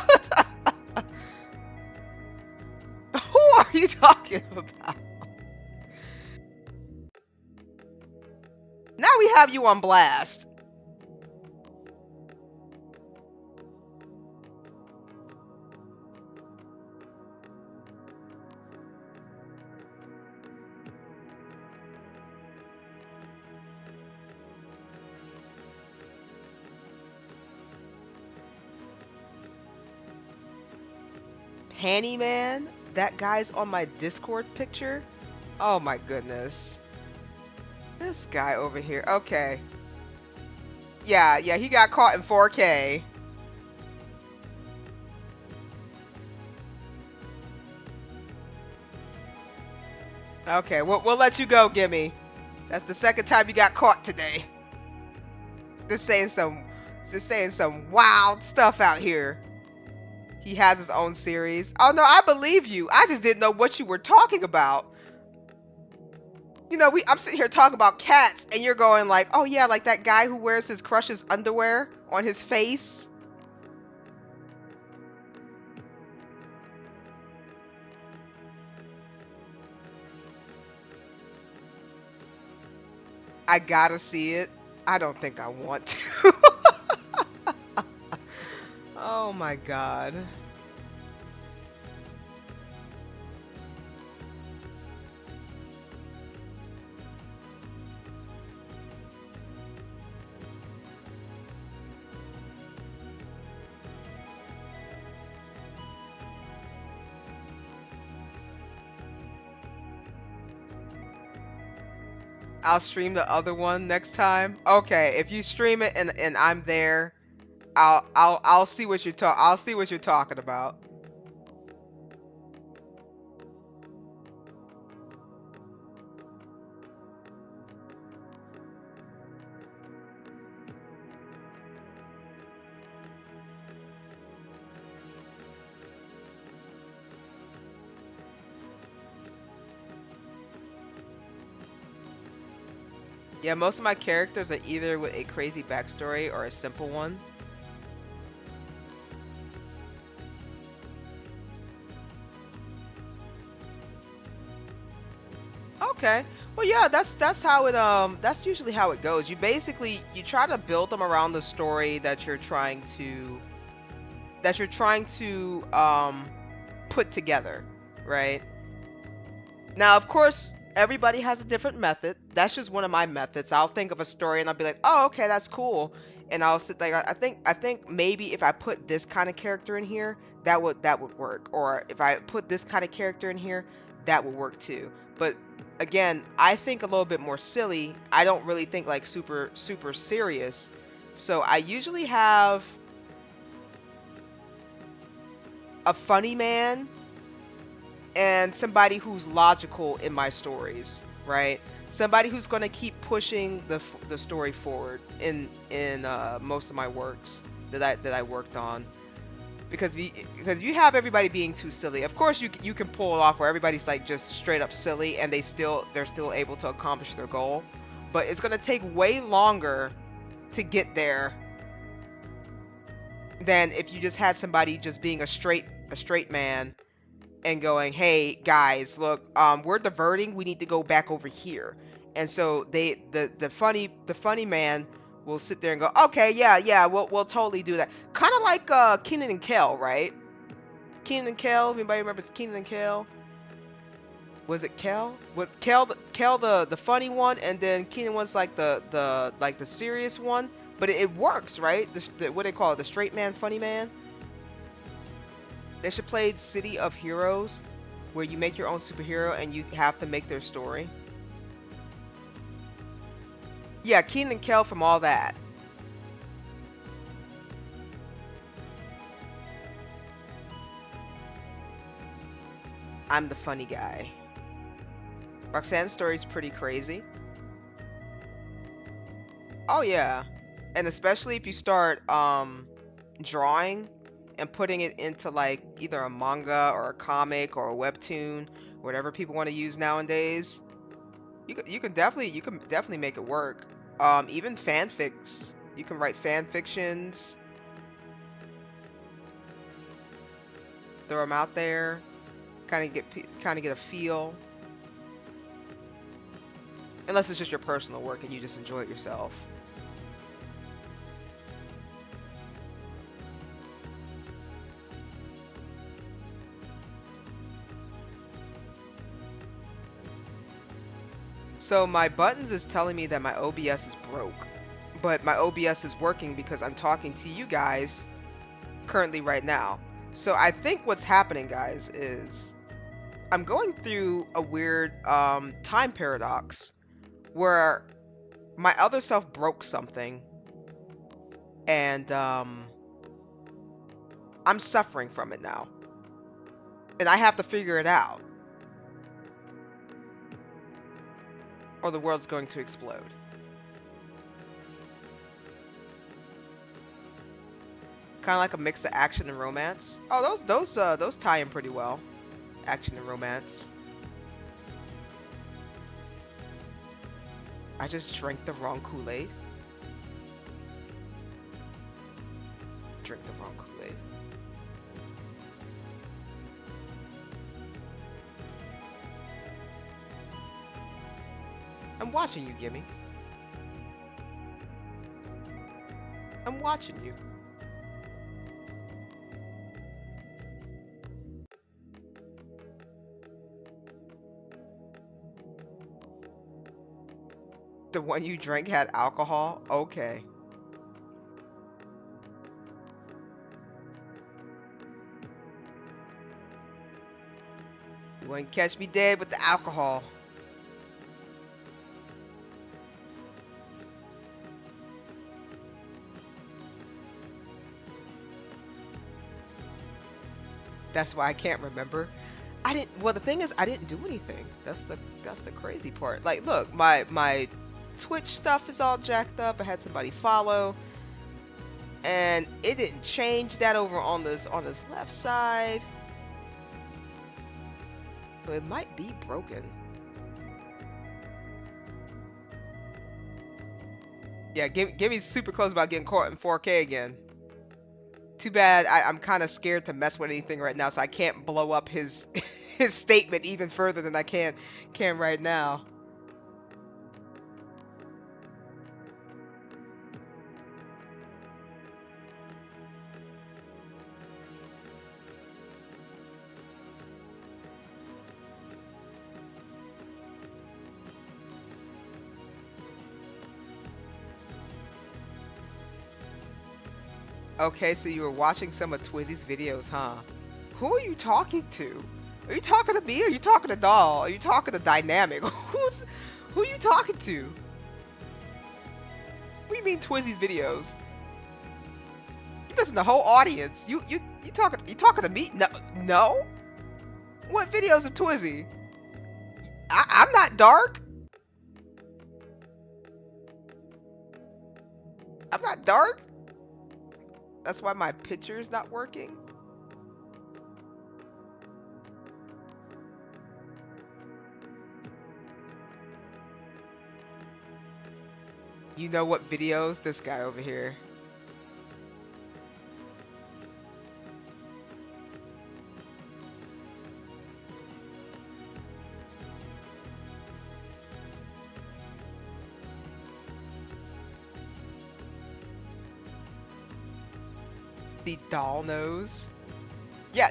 Who are you talking about? Now we have you on blast. Panty Man? That guy's on my Discord picture? Oh my goodness. This guy over here. Okay. Yeah, he got caught in 4K. Okay, we'll let you go, Gimme. That's the second time you got caught today. Just saying some wild stuff out here. He has his own series. Oh no, I believe you. I just didn't know what you were talking about. You know, I'm sitting here talking about cats, and you're going like, oh yeah, like that guy who wears his crush's underwear on his face. I gotta see it. I don't think I want to. Oh my god. I'll stream the other one next time. Okay, if you stream it and I'm there, I'll see what I'll see what you're talking about. Yeah, most of my characters are either with a crazy backstory or a simple one. Okay. Well, yeah, that's how it that's usually how it goes. You try to build them around the story that you're trying to put together, right? Now, of course, everybody has a different method. That's just one of my methods. I'll think of a story and I'll be like, "Oh, okay, that's cool." And I'll sit like I think maybe if I put this kind of character in here, that would work. Or if I put this kind of character in here, that would work too. But again, I think a little bit more silly. I don't really think like super serious. So I usually have a funny man and somebody who's logical in my stories, right? Somebody who's going to keep pushing the story forward in most of my works that I worked on. Because you have everybody being too silly. Of course you can pull it off where everybody's like just straight up silly and they're still able to accomplish their goal, but it's going to take way longer to get there than if you just had somebody just being a straight man and going, hey guys, look, we're diverting, we need to go back over here. And so the funny man will sit there and go, okay, yeah, we'll totally do that. Kind of like Kenan and Kel, right? Kenan and Kel, anybody remembers Kenan and Kel? Was it Kel? Was Kel the funny one, and then Kenan was like the serious one? But it works, right? What they call it, the straight man, funny man. They should play City of Heroes, where you make your own superhero and you have to make their story. Yeah, Kenan and Kel from all that. I'm the funny guy. Roxanne's story's pretty crazy. Oh yeah. And especially if you start drawing and putting it into like either a manga or a comic or a webtoon, whatever people want to use nowadays, you can definitely make it work. Even fanfics, you can write fan fictions, throw them out there, kind of get a feel. Unless it's just your personal work and you just enjoy it yourself. So my buttons is telling me that my OBS is broke, but my OBS is working because I'm talking to you guys currently right now. So I think what's happening, guys, is I'm going through a weird time paradox where my other self broke something, and I'm suffering from it now, and I have to figure it out, or the world's going to explode. Kind of like a mix of action and romance. Oh, those tie in pretty well. Action and romance. I just drank the wrong Kool-Aid. Drink the wrong Kool-Aid. I'm watching you, Gimme. I'm watching you. The one you drank had alcohol? Okay. You wouldn't catch me dead with the alcohol. That's why I can't remember. I didn't. Well, the thing is, I didn't do anything. That's the crazy part. Like, look, my Twitch stuff is all jacked up. I had somebody follow, and it didn't change that over on this left side. So it might be broken. Yeah, give me super close about getting caught in 4K again. Too bad I'm kind of scared to mess with anything right now, so I can't blow up his his statement even further than I can right now. Okay, so you were watching some of Twizzy's videos, huh? Who are you talking to? Are you talking to me? Or are you talking to Doll? Are you talking to Dynamic? Who are you talking to? What do you mean Twizzy's videos? You're missing the whole audience. You talking to me? No. What videos of Twizzy? I'm not dark. I'm not dark. That's why my picture's not working. You know what videos? This guy over here. The doll nose. Yeah.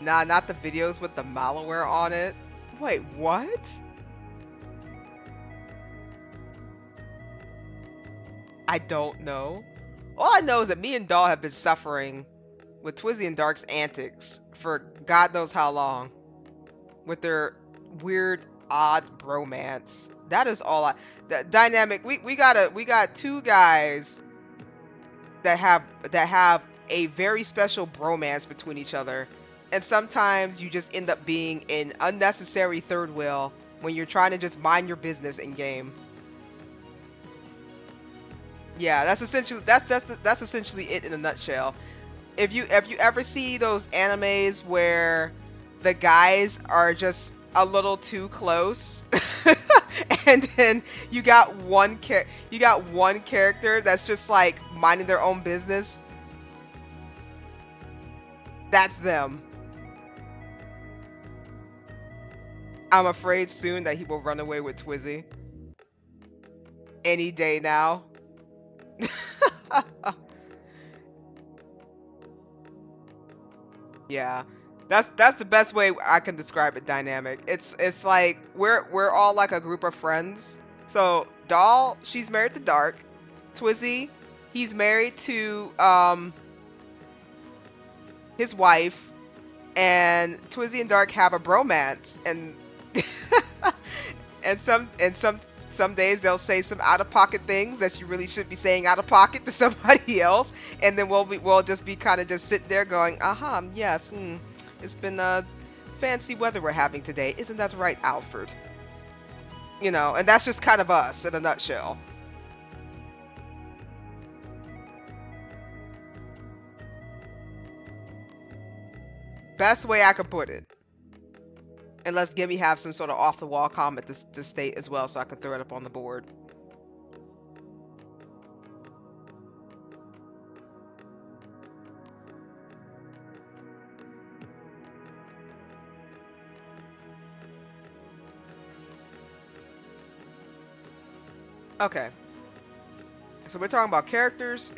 Nah, not the videos with the malware on it. Wait, what? I don't know. All I know is that me and Doll have been suffering with Twizzy and Dark's antics for God knows how long. With their weird, odd bromance. That is all I... Dynamic, we got two guys that have a very special bromance between each other, and sometimes you just end up being an unnecessary third wheel when you're trying to just mind your business in game. Yeah, that's essentially it in a nutshell. If you ever see those animes where the guys are just a little too close and then you got one character that's just like minding their own business, that's them. I'm afraid soon that he will run away with Twizzy any day now. Yeah. That's the best way I can describe it, Dynamic. It's like we're all like a group of friends. So Doll, she's married to Dark. Twizzy, he's married to his wife. and Twizzy and Dark have a bromance, and some days they'll say some out of pocket things that you really should be saying out of pocket to somebody else, and then we'll just be kind of just sitting there going, yes, it's been fancy weather we're having today, isn't that right, Alfred? You know, and that's just kind of us in a nutshell. Best way I could put it. Unless Gimme have some sort of off the wall comment to state as well, so I can throw it up on the board. Okay. So we're talking about characters.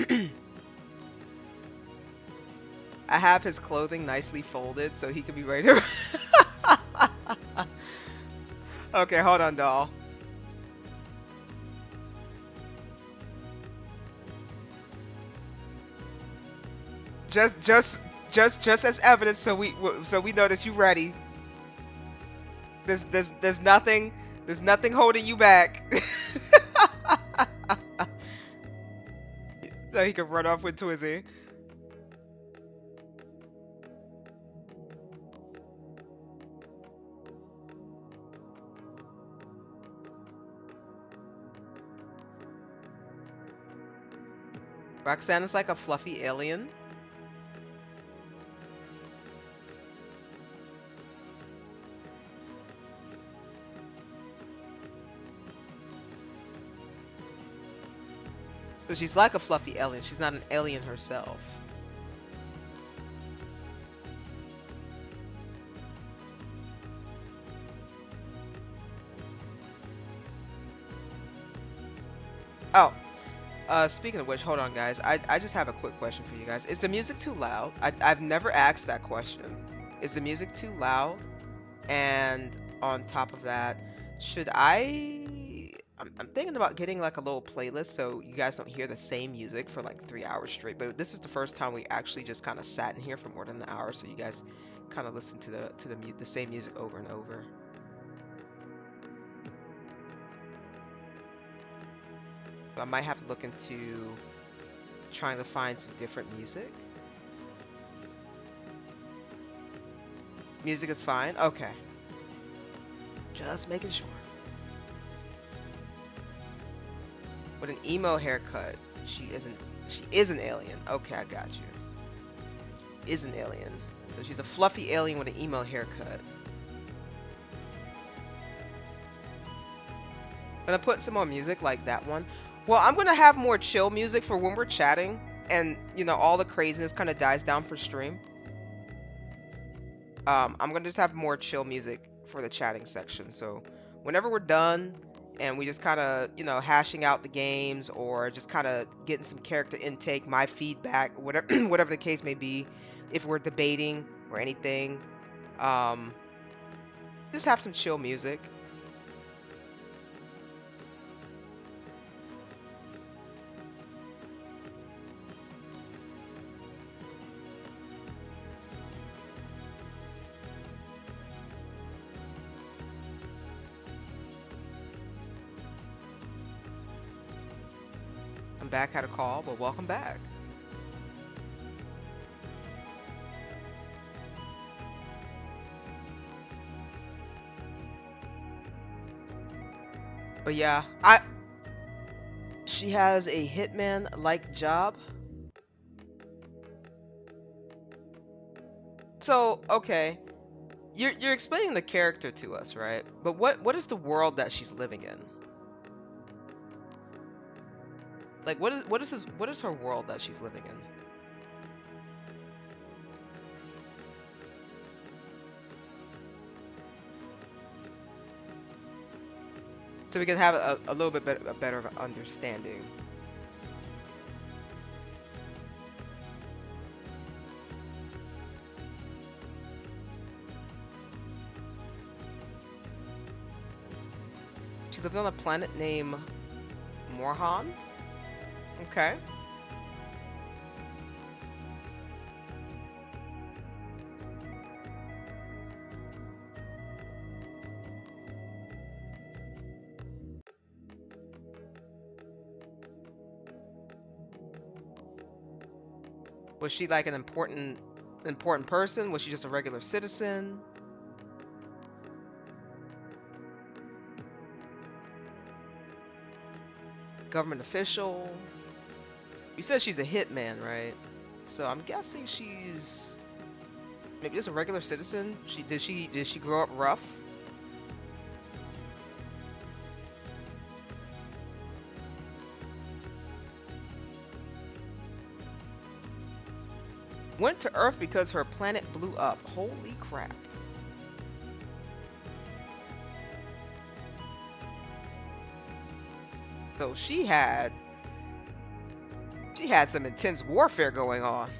I have his clothing nicely folded so he can be ready to... Okay, hold on, doll. Just as evidence, so we know that you're ready. There's nothing holding you back. So he can run off with Twizzy. Roxanne is like a fluffy alien. So she's like a fluffy alien. She's not an alien herself. Oh. Speaking of which, hold on guys, I just have a quick question for you guys. Is the music too loud? I've never asked that question. Is the music too loud? And on top of that, should I'm thinking about getting like a little playlist so you guys don't hear the same music for like 3 hours straight, but this is the first time we actually just kind of sat in here for more than an hour, so you guys kind of listen to the same music over and over. I might have to look into trying to find some different music. Music is fine? Okay. Just making sure. With an emo haircut, she is an alien. Okay, I got you. Is an alien. So she's a fluffy alien with an emo haircut. I'm gonna put some more music like that one. Well, I'm gonna have more chill music for when we're chatting, and you know all the craziness kind of dies down for stream. I'm gonna just have more chill music for the chatting section. So whenever we're done and we just kind of, you know, hashing out the games or just kind of getting some character intake, my feedback, whatever whatever the case may be, if we're debating or anything, just have some chill music. I'm back, had a call, but welcome back. But yeah, she has a hitman-like job. So, okay, you're explaining the character to us, right? But what is the world that she's living in? Like, what is her world that she's living in? So we can have a little bit better of an understanding. She lived on a planet named Morhan. Okay. Was she like an important person? Was she just a regular citizen? Government official? You said she's a hitman, right? So I'm guessing she's maybe just a regular citizen. Did she grow up rough? Went to Earth because her planet blew up. Holy crap. So she had some intense warfare going on.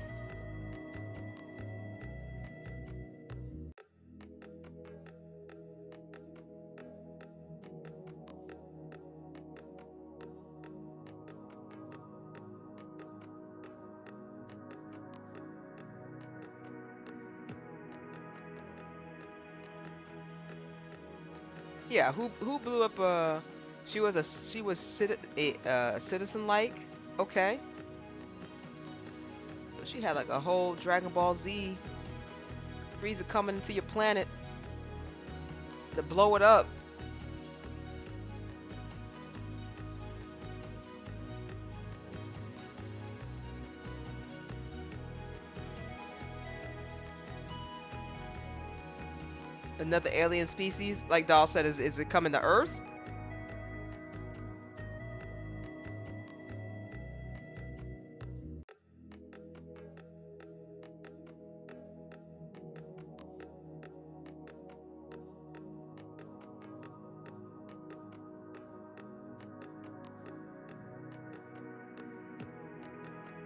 Yeah, who blew up she was citizen like. Okay. So she had like a whole Dragon Ball Z Frieza coming into your planet to blow it up. Another alien species, like Doll said, is it coming to Earth?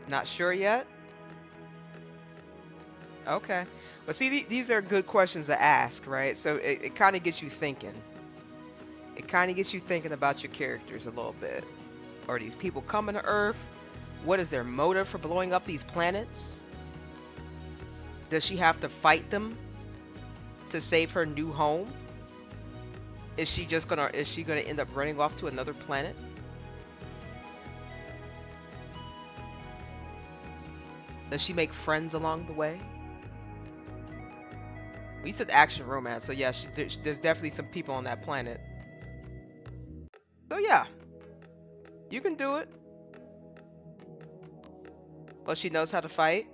Not sure yet. Okay. But see, these are good questions to ask, right? So it kind of gets you thinking. It kind of gets you thinking about your characters a little bit. Are these people coming to Earth? What is their motive for blowing up these planets? Does she have to fight them to save her new home? Is she gonna end up running off to another planet? Does she make friends along the way? We said action romance, so yeah, there's definitely some people on that planet. So yeah, you can do it. But she knows how to fight.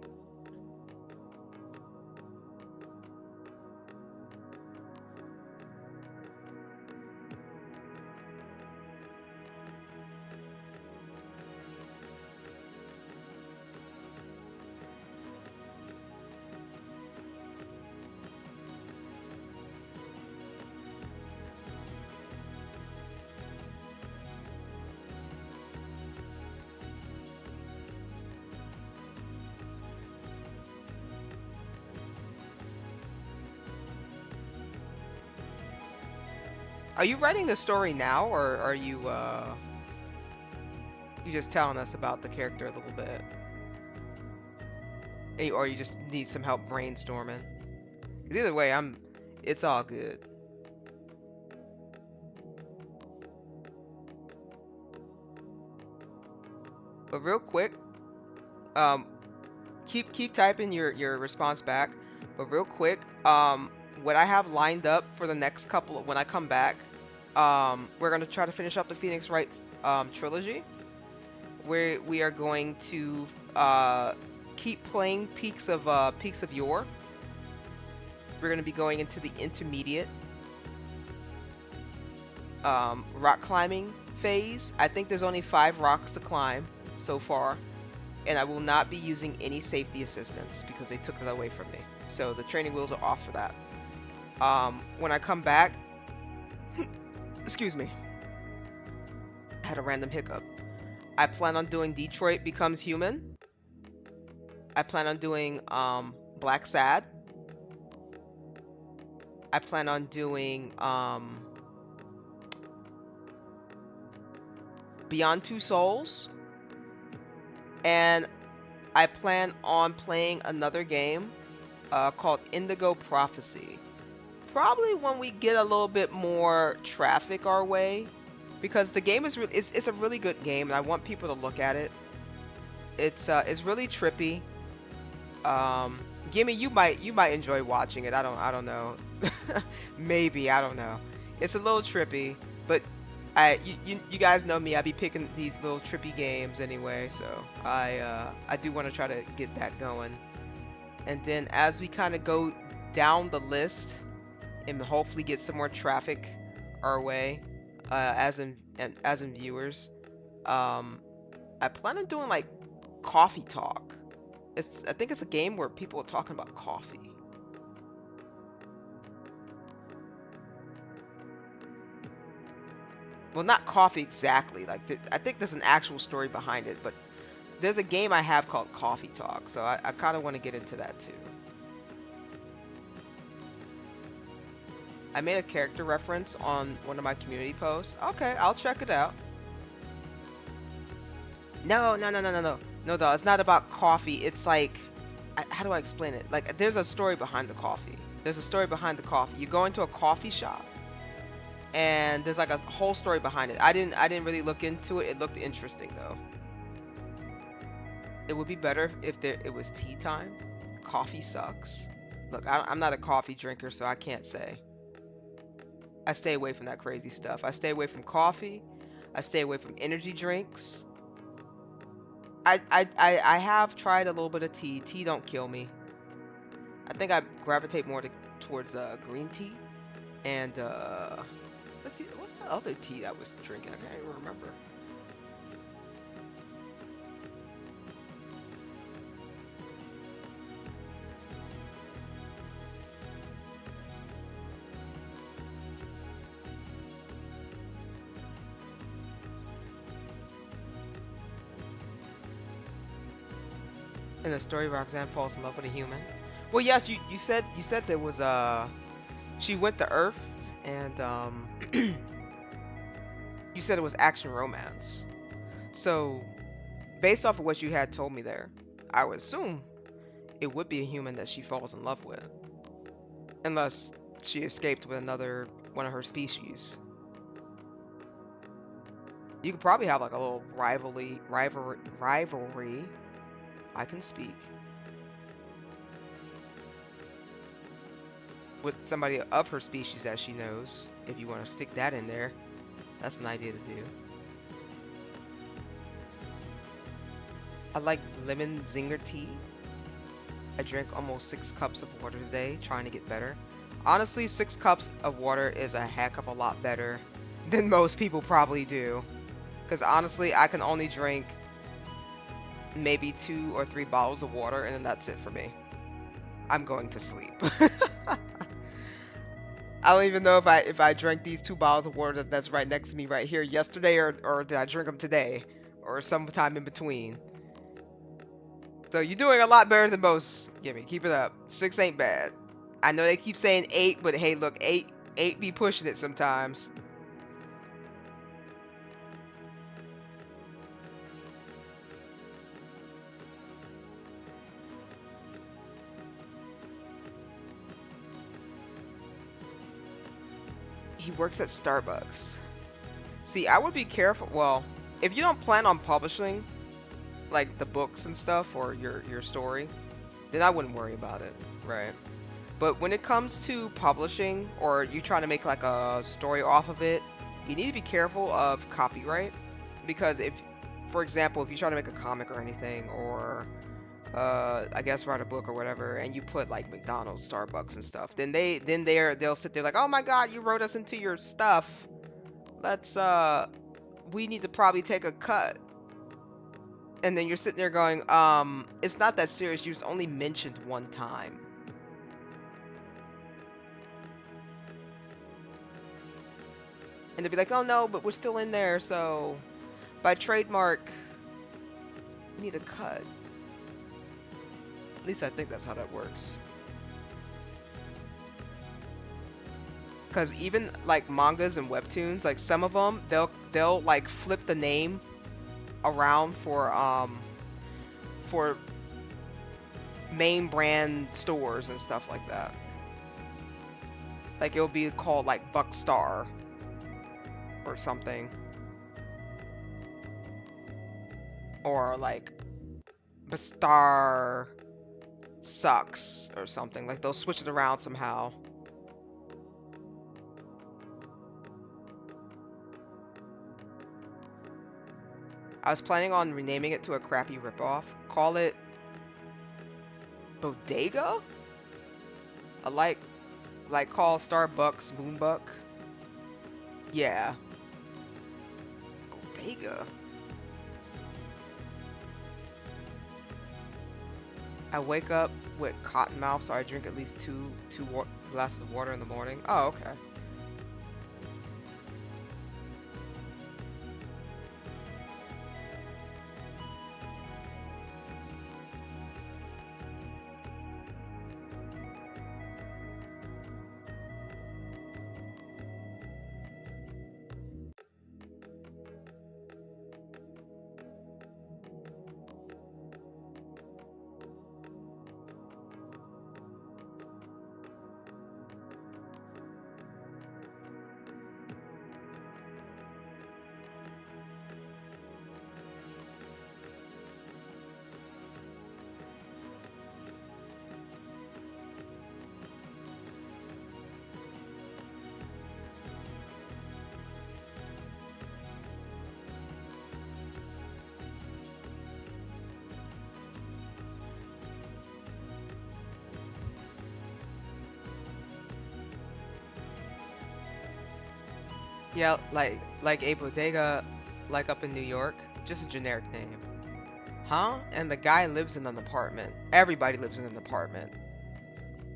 Are you writing the story now, or are you just telling us about the character a little bit? Or you just need some help brainstorming? 'Cause either way, it's all good. But real quick, keep typing your response back. But real quick, what I have lined up for the next couple of, when I come back, we're gonna try to finish up the Phoenix Wright trilogy, where we are going to keep playing Peaks of Yore. We're gonna be going into the intermediate rock climbing phase. I think there's only 5 rocks to climb so far, and I will not be using any safety assistance because they took it away from me. So the training wheels are off for that. When I come back, excuse me, I had a random hiccup. I plan on doing Detroit Becomes Human. I plan on doing Black Sad. I plan on doing Beyond Two Souls. And I plan on playing another game called Indigo Prophecy. Probably when we get a little bit more traffic our way, because the game is it's a really good game, and I want people to look at it. It's really trippy. Gimme, you might enjoy watching it. I don't know. Maybe, I don't know. It's a little trippy, but you guys know me. I be picking these little trippy games anyway, so I do want to try to get that going. And then as we kind of go down the list and hopefully get some more traffic our way, as in viewers, um, I plan on doing like coffee talk. I think it's a game where people are talking about coffee. Well, not coffee exactly. Like I think there's an actual story behind it, but there's a game I have called Coffee Talk, so I kind of want to get into that too. I made a character reference on one of my community posts. Okay, I'll check it out. No, no, no, no, no, no. No, though, it's not about coffee. It's like, how do I explain it? Like, there's a story behind the coffee. There's a story behind the coffee. You go into a coffee shop, and there's like a whole story behind it. I didn't really look into it. It looked interesting though. It would be better if it was tea time. Coffee sucks. Look, I'm not a coffee drinker, so I can't say. I stay away from that crazy stuff. I stay away from coffee. I stay away from energy drinks. I have tried a little bit of tea. Tea don't kill me. I think I gravitate more towards green tea. And let's see, what's the other tea I was drinking? I can't even remember. In the story, Roxanne falls in love with a human. Well, yes, you said there was she went to Earth, and you said it was action romance. So, based off of what you had told me there, I would assume it would be a human that she falls in love with, unless she escaped with another one of her species. You could probably have like a little rivalry. I can speak. With somebody of her species that she knows, if you want to stick that in there, that's an idea to do. I like lemon zinger tea. I drink almost 6 cups of water today, trying to get better. Honestly, 6 cups of water is a heck of a lot better than most people probably do. Because honestly, I can only drink maybe 2 or 3 bottles of water, and then that's it for me. I'm going to sleep. I don't even know if I drank these 2 bottles of water that's right next to me right here yesterday, or did I drink them today, or sometime in between. So you're doing a lot better than most. Gimme, keep it up. 6 ain't bad. I know they keep saying 8, but hey, look, 8 be pushing it sometimes. He works at Starbucks. See, I would be careful. Well, if you don't plan on publishing like the books and stuff, or your story, then I wouldn't worry about it, right? But when it comes to publishing, or you trying to make like a story off of it, you need to be careful of copyright. Because if, for example, if you're trying to make a comic or anything, or I guess write a book or whatever, and you put like McDonald's, Starbucks and stuff, then they'll sit there like, oh my god, you wrote us into your stuff. Let's we need to probably take a cut. And then you're sitting there going, it's not that serious, you just only mentioned one time. And they'll be like, oh no, but we're still in there, so by trademark, we need a cut. At least I think that's how that works. Because even like mangas and webtoons, like some of them, they'll like flip the name around for main brand stores and stuff like that. Like it'll be called like Buckstar or something, or like Bastar sucks or something. Like they'll switch it around somehow. I was planning on renaming it to a crappy ripoff. Call it Bodega? I like call Starbucks Moonbuck. Yeah. Bodega. I wake up with cotton mouth, so I drink at least two glasses of water in the morning. Oh, okay. Yeah, like a bodega, like up in New York, just a generic name. Huh? And the guy lives in an apartment. Everybody lives in an apartment.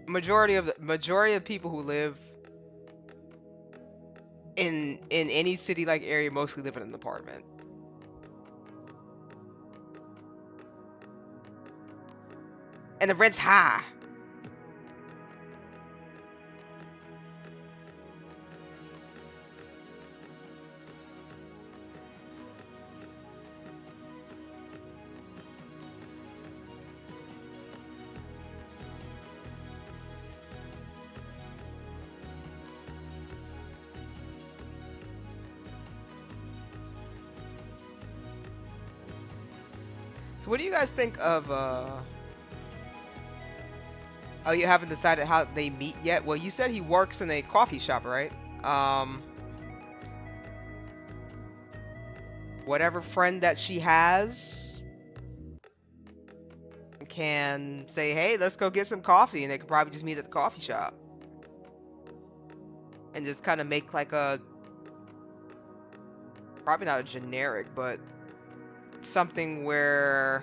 Majority of people who live in any city like area mostly live in an apartment. And the rent's high. So what do you guys think of oh, you haven't decided how they meet yet? Well, you said he works in a coffee shop, right? Whatever friend that she has can say, hey, let's go get some coffee, and they could probably just meet at the coffee shop. And just kind of make like a, probably not a generic, but something where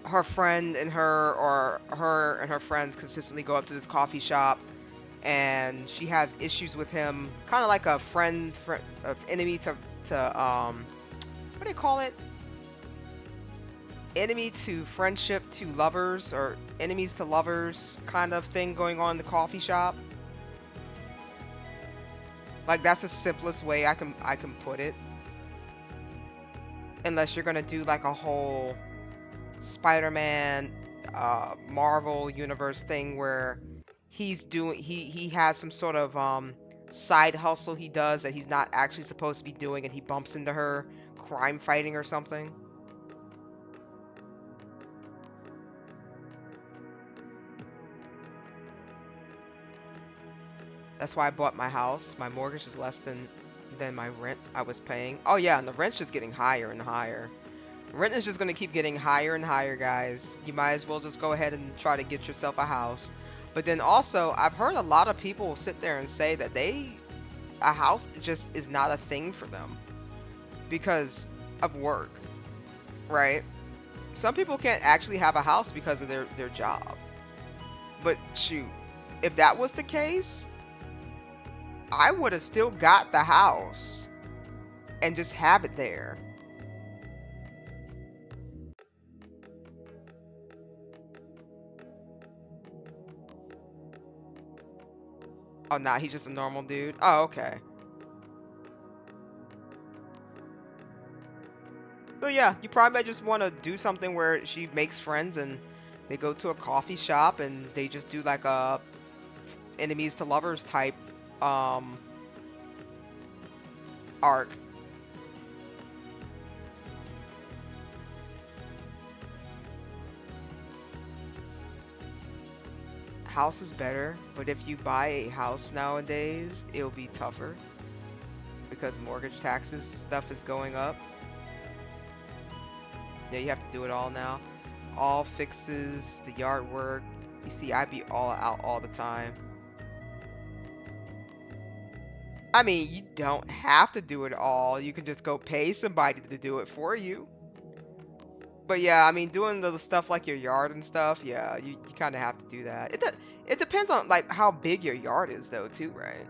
her friend and her, or her and her friends consistently go up to this coffee shop, and she has issues with him, kind of like a friend of enemy to what do they call it? Enemy to friendship to lovers, or enemies to lovers kind of thing going on in the coffee shop. Like that's the simplest way I can put it. Unless you're gonna do like a whole Spider-Man Marvel universe thing where he has some sort of side hustle he does that he's not actually supposed to be doing, and he bumps into her crime fighting or something. That's why I bought my house. My mortgage is less than my rent I was paying. Oh yeah, and the rent's just getting higher and higher. Rent is just going to keep getting higher and higher, guys. You might as well just go ahead and try to get yourself a house. But then also, I've heard a lot of people sit there and say that a house just is not a thing for them because of work, right? Some people can't actually have a house because of their job. But shoot, if that was the case, I would have still got the house and just have it there. Oh, nah, he's just a normal dude. Oh, okay. So yeah, you probably might just want to do something where she makes friends and they go to a coffee shop and they just do like a enemies to lovers type arc. house is better, but if you buy a house nowadays, it'll be tougher because mortgage taxes stuff is going up. Yeah, you have to do it all now. All fixes, the yard work. You see, I be all out all the time. I mean, you don't have to do it all. You can just go pay somebody to do it for you. But yeah, I mean, doing the stuff like your yard and stuff, yeah, you kind of have to do that. It depends on like how big your yard is though, too, right?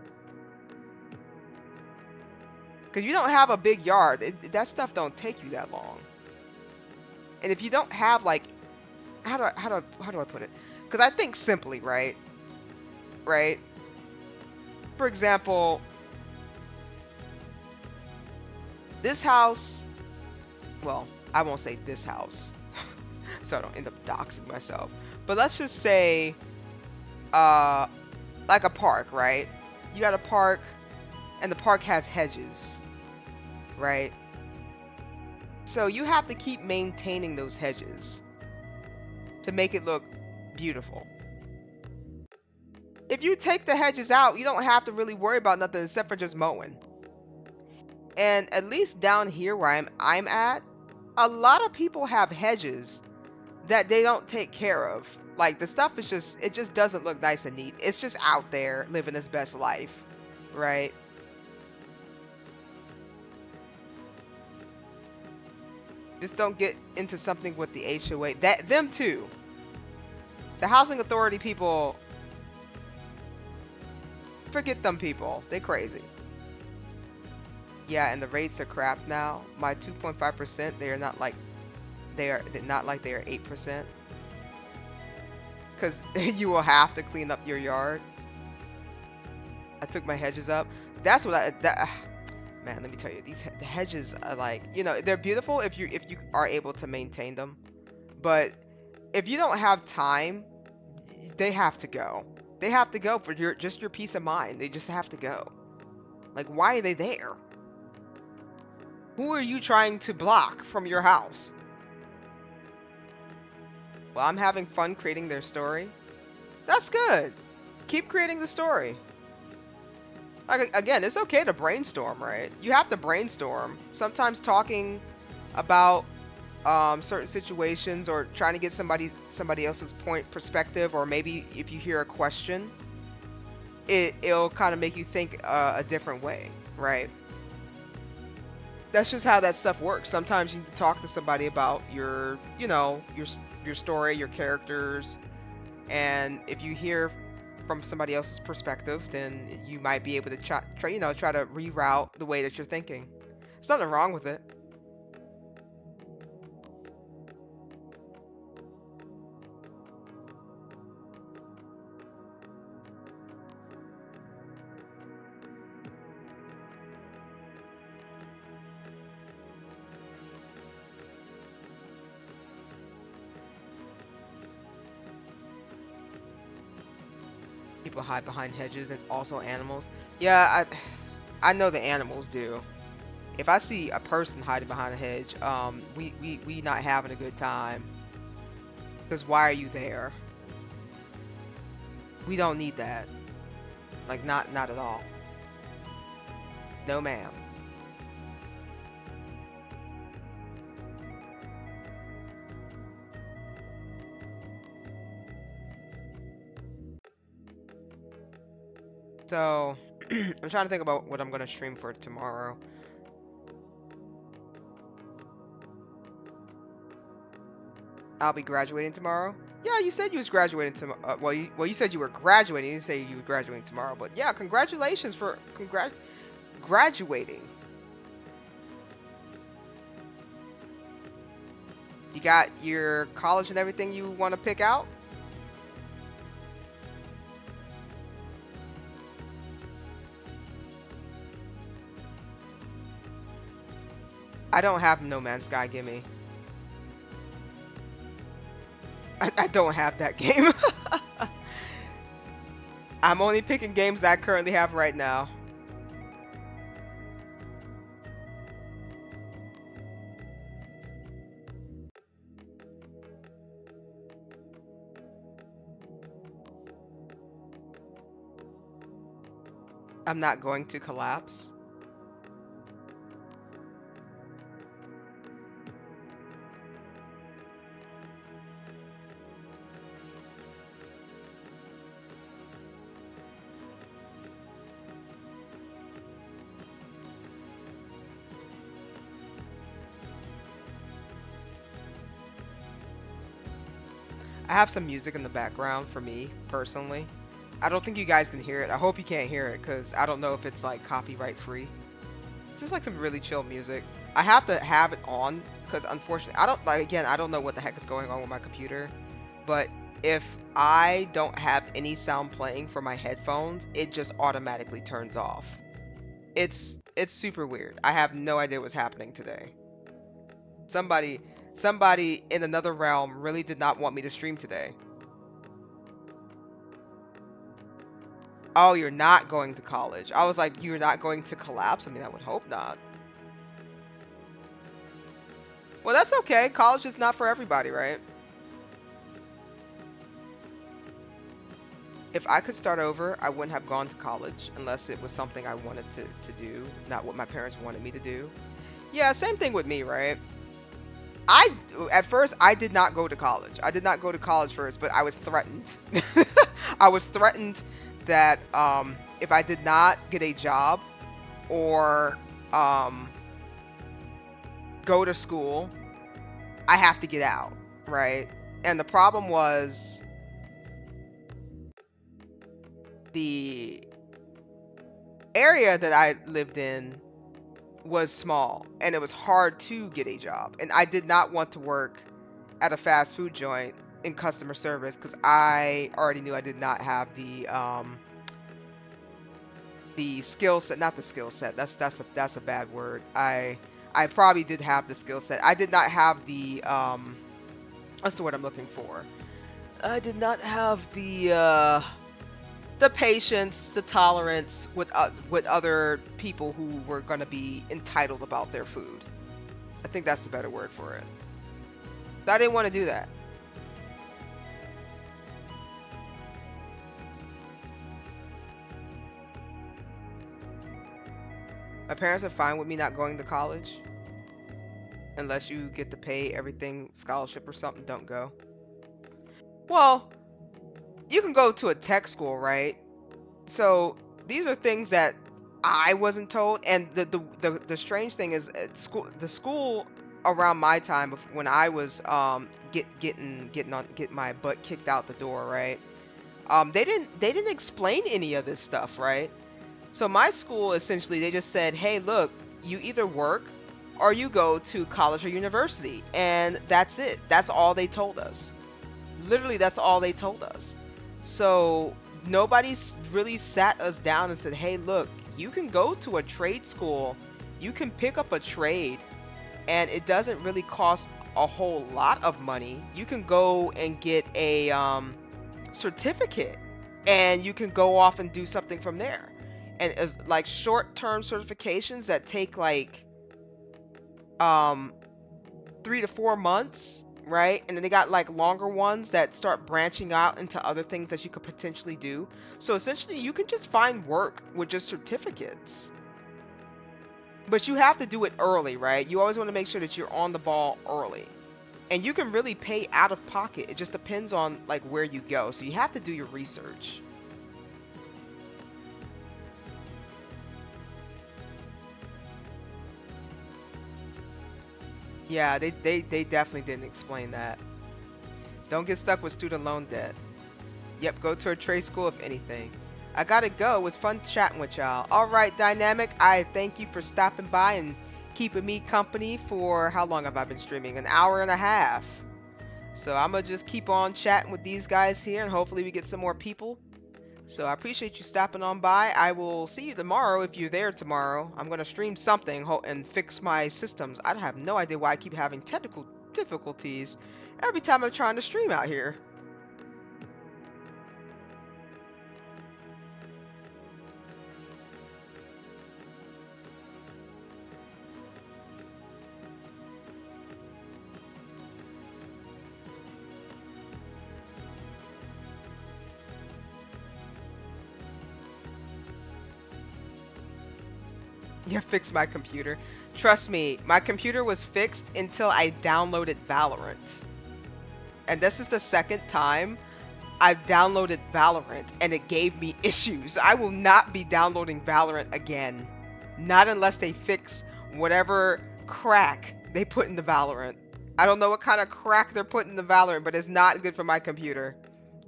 Because you don't have a big yard, that stuff don't take you that long. And if you don't have like, how do I put it? Because I think simply, right? Right? For example, this house, well, I won't say this house, so I don't end up doxing myself. But let's just say, like a park, right? You got a park, and the park has hedges, right? So you have to keep maintaining those hedges to make it look beautiful. If you take the hedges out, you don't have to really worry about nothing except for just mowing. And at least down here where I'm at, a lot of people have hedges that they don't take care of. Like the stuff is just, it just doesn't look nice and neat. It's just out there living its best life, right? Just don't get into something with the HOA. Them too. The housing authority people, forget them people. They crazy. Yeah, and the rates are crap now. My 2.5%, they are not like they are 8%. Because you will have to clean up your yard. I took my hedges up. That's what man, let me tell you, the hedges are like, you know, they're beautiful if you are able to maintain them. But if you don't have time, they have to go. They have to go for just your peace of mind. They just have to go. Like, why are they there? Who are you trying to block from your house? Well, I'm having fun creating their story. That's good. Keep creating the story. Like, again, it's okay to brainstorm, right? You have to brainstorm. Sometimes talking about certain situations or trying to get somebody else's perspective, or maybe if you hear a question, it'll kind of make you think a different way, right? That's just how that stuff works. Sometimes you need to talk to somebody about your story, your characters, and if you hear from somebody else's perspective, then you might be able to try to reroute the way that you're thinking. There's nothing wrong with it. People hide behind hedges, and also animals. Yeah, I know the animals do. If I see a person hiding behind a hedge, we not having a good time. Because why are you there? We don't need that. Like, not at all. No, ma'am. So, I'm trying to think about what I'm gonna stream for tomorrow. I'll be graduating tomorrow. Yeah, you said you was graduating tomorrow. Well, you said you were graduating. You didn't say you were graduating tomorrow. But yeah, congratulations for graduating. You got your college and everything you want to pick out? I don't have No Man's Sky, gimme. I don't have that game. I'm only picking games that I currently have right now. I'm not going to collapse. I have some music in the background for me personally. I don't think you guys can hear it. I hope you can't hear it because I don't know if it's like copyright free. It's just like some really chill music. I have to have it on because unfortunately I don't like again I don't know what the heck is going on with my computer, but if I don't have any sound playing for my headphones, it just automatically turns off. It's super weird. I have no idea what's happening today. Somebody somebody in another realm really did not want me to stream today. Oh, you're not going to college. I was like, you're not going to collapse? I mean, I would hope not. Well, that's okay. College is not for everybody, right? If I could start over, I wouldn't have gone to college unless it was something I wanted to do, not what my parents wanted me to do. Yeah, same thing with me, right? I at first I did not go to college. I did not go to college first, but I was threatened. I was threatened that if I did not get a job or go to school, I have to get out, right? And the problem was the area that I lived in was small and it was hard to get a job. And I did not want to work at a fast food joint in customer service because I already knew I did not have the skill set, not the skill set. That's a bad word. I probably did have the skill set. I did not have the what's the word I'm looking for? I did not have the patience, the tolerance with other people who were going to be entitled about their food. I think that's the better word for it. So I didn't want to do that. My parents are fine with me not going to college. Unless you get to pay everything scholarship or something, don't go. Well, you can go to a tech school, right? So these are things that I wasn't told, and the strange thing is, the school around my time when I was getting my butt kicked out the door, right? They didn't explain any of this stuff, right? So my school essentially they just said, hey, look, you either work or you go to college or university, and that's it. That's all they told us. Literally, that's all they told us. So nobody's really sat us down and said, hey, look, you can go to a trade school, you can pick up a trade, and it doesn't really cost a whole lot of money. You can go and get a certificate, and you can go off and do something from there. And it's like short-term certifications that take like um 3 to 4 months, right? And then they got like longer ones that start branching out into other things that you could potentially do. So essentially, you can just find work with just certificates. But you have to do it early, right? You always want to make sure that you're on the ball early. And you can really pay out of pocket. It just depends on like where you go. So you have to do your research. Yeah, they definitely didn't explain that. Don't get stuck with student loan debt. Yep, go to a trade school if anything. I gotta go. It was fun chatting with y'all. Alright, Dynamic, I thank you for stopping by and keeping me company for how long have I been streaming? An hour and a half. So I'm gonna just keep on chatting with these guys here and hopefully we get some more people. So I appreciate you stopping on by. I will see you tomorrow if you're there tomorrow. I'm gonna stream something and fix my systems. I have no idea why I keep having technical difficulties every time I'm trying to stream out here. You fixed my computer. Trust me, my computer was fixed until I downloaded Valorant. And this is the second time I've downloaded Valorant and it gave me issues. I will not be downloading Valorant again. Not unless they fix whatever crack they put in the Valorant. I don't know what kind of crack they're putting in the Valorant, but it's not good for my computer.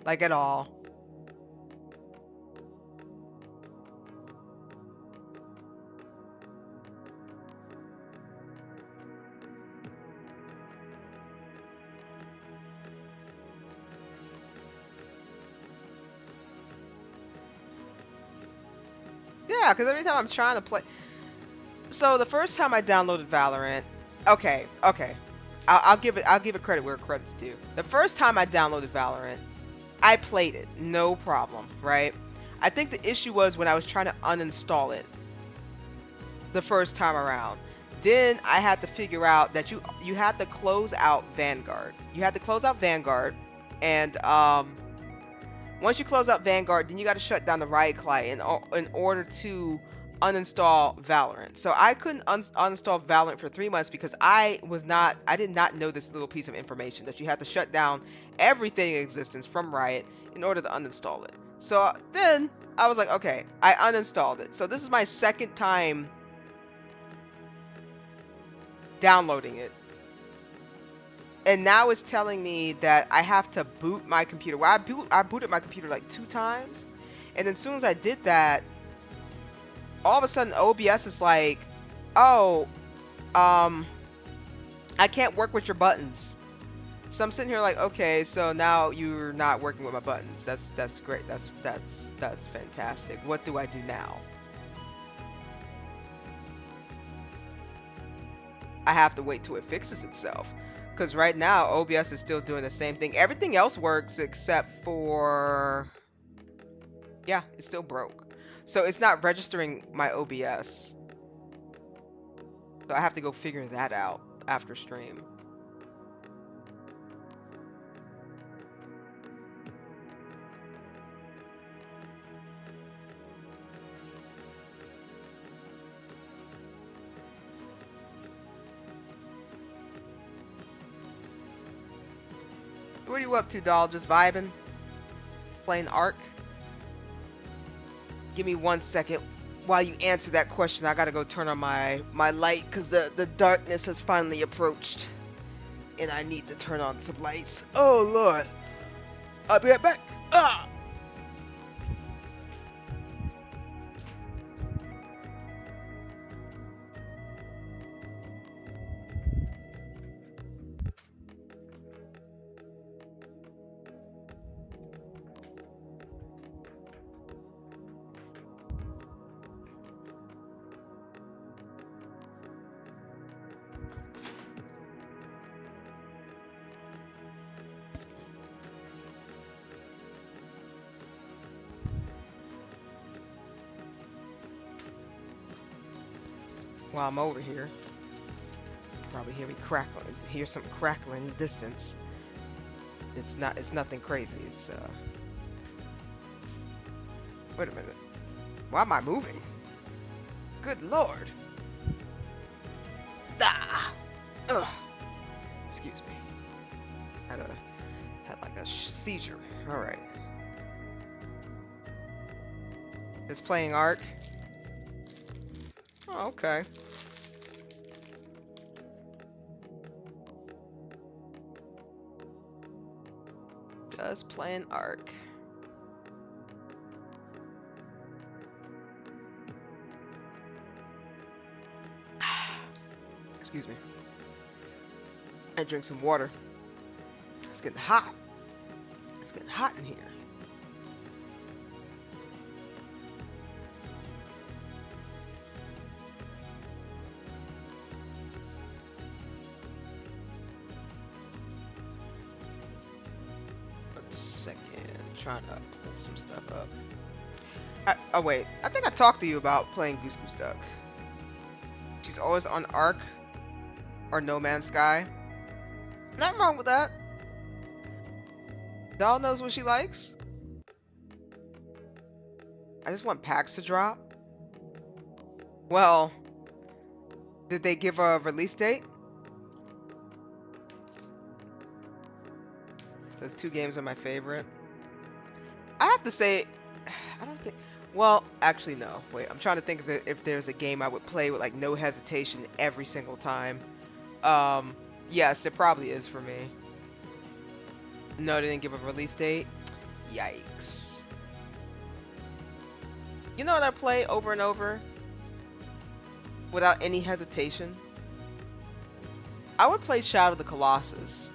Like at all. Yeah, because every time I'm trying to play... So the first time I downloaded Valorant... Okay. I'll give it credit where credit's due. The first time I downloaded Valorant, I played it. No problem, right? I think the issue was when I was trying to uninstall it the first time around. Then I had to figure out that you had to close out Vanguard. You had to close out Vanguard, and once you close out Vanguard, then you got to shut down the Riot client in order to uninstall Valorant. So I couldn't uninstall Valorant for 3 months because I did not know this little piece of information that you had to shut down everything in existence from Riot in order to uninstall it. So then I was like, okay, I uninstalled it. So this is my second time downloading it. And now it's telling me that I have to boot my computer. Well, I booted my computer like 2 times. And then as soon as I did that, all of a sudden OBS is like, oh, I can't work with your buttons. So I'm sitting here like, okay, so now you're not working with my buttons. That's great. That's fantastic. What do I do now? I have to wait till it fixes itself. Because right now, OBS is still doing the same thing. Everything else works except for... Yeah, it's still broke. So it's not registering my OBS. So I have to go figure that out after stream. What are you up to, doll? Just vibing? Playing Ark? Give me 1 second while you answer that question. I gotta go turn on my light because the darkness has finally approached. And I need to turn on some lights. Oh, Lord. I'll be right back. Ah! While I'm over here, probably hear me crackling. Hear something crackling in the distance. It's nothing crazy. It's Wait a minute. Why am I moving? Good Lord. Ah. Ugh. Excuse me. Had like a seizure. All right. It's playing Ark. Oh, okay. Does play an Ark. Excuse me. I drink some water. It's getting hot. It's getting hot in here. Trying to pull some stuff up. Oh wait, I think I talked to you about playing Goose Goose Duck. She's always on Ark or No Man's Sky. Nothing wrong with that. Doll knows what she likes. I just want packs to drop. Well, Did they give a release date? Those two games are my favorite. I have to say, I don't think. Well, actually, no. Wait, I'm trying to think if there's a game I would play with like no hesitation every single time. Um, yes, it probably is for me. No, they didn't give a release date. Yikes. You know what I play over and over without any hesitation? I would play Shadow of the Colossus.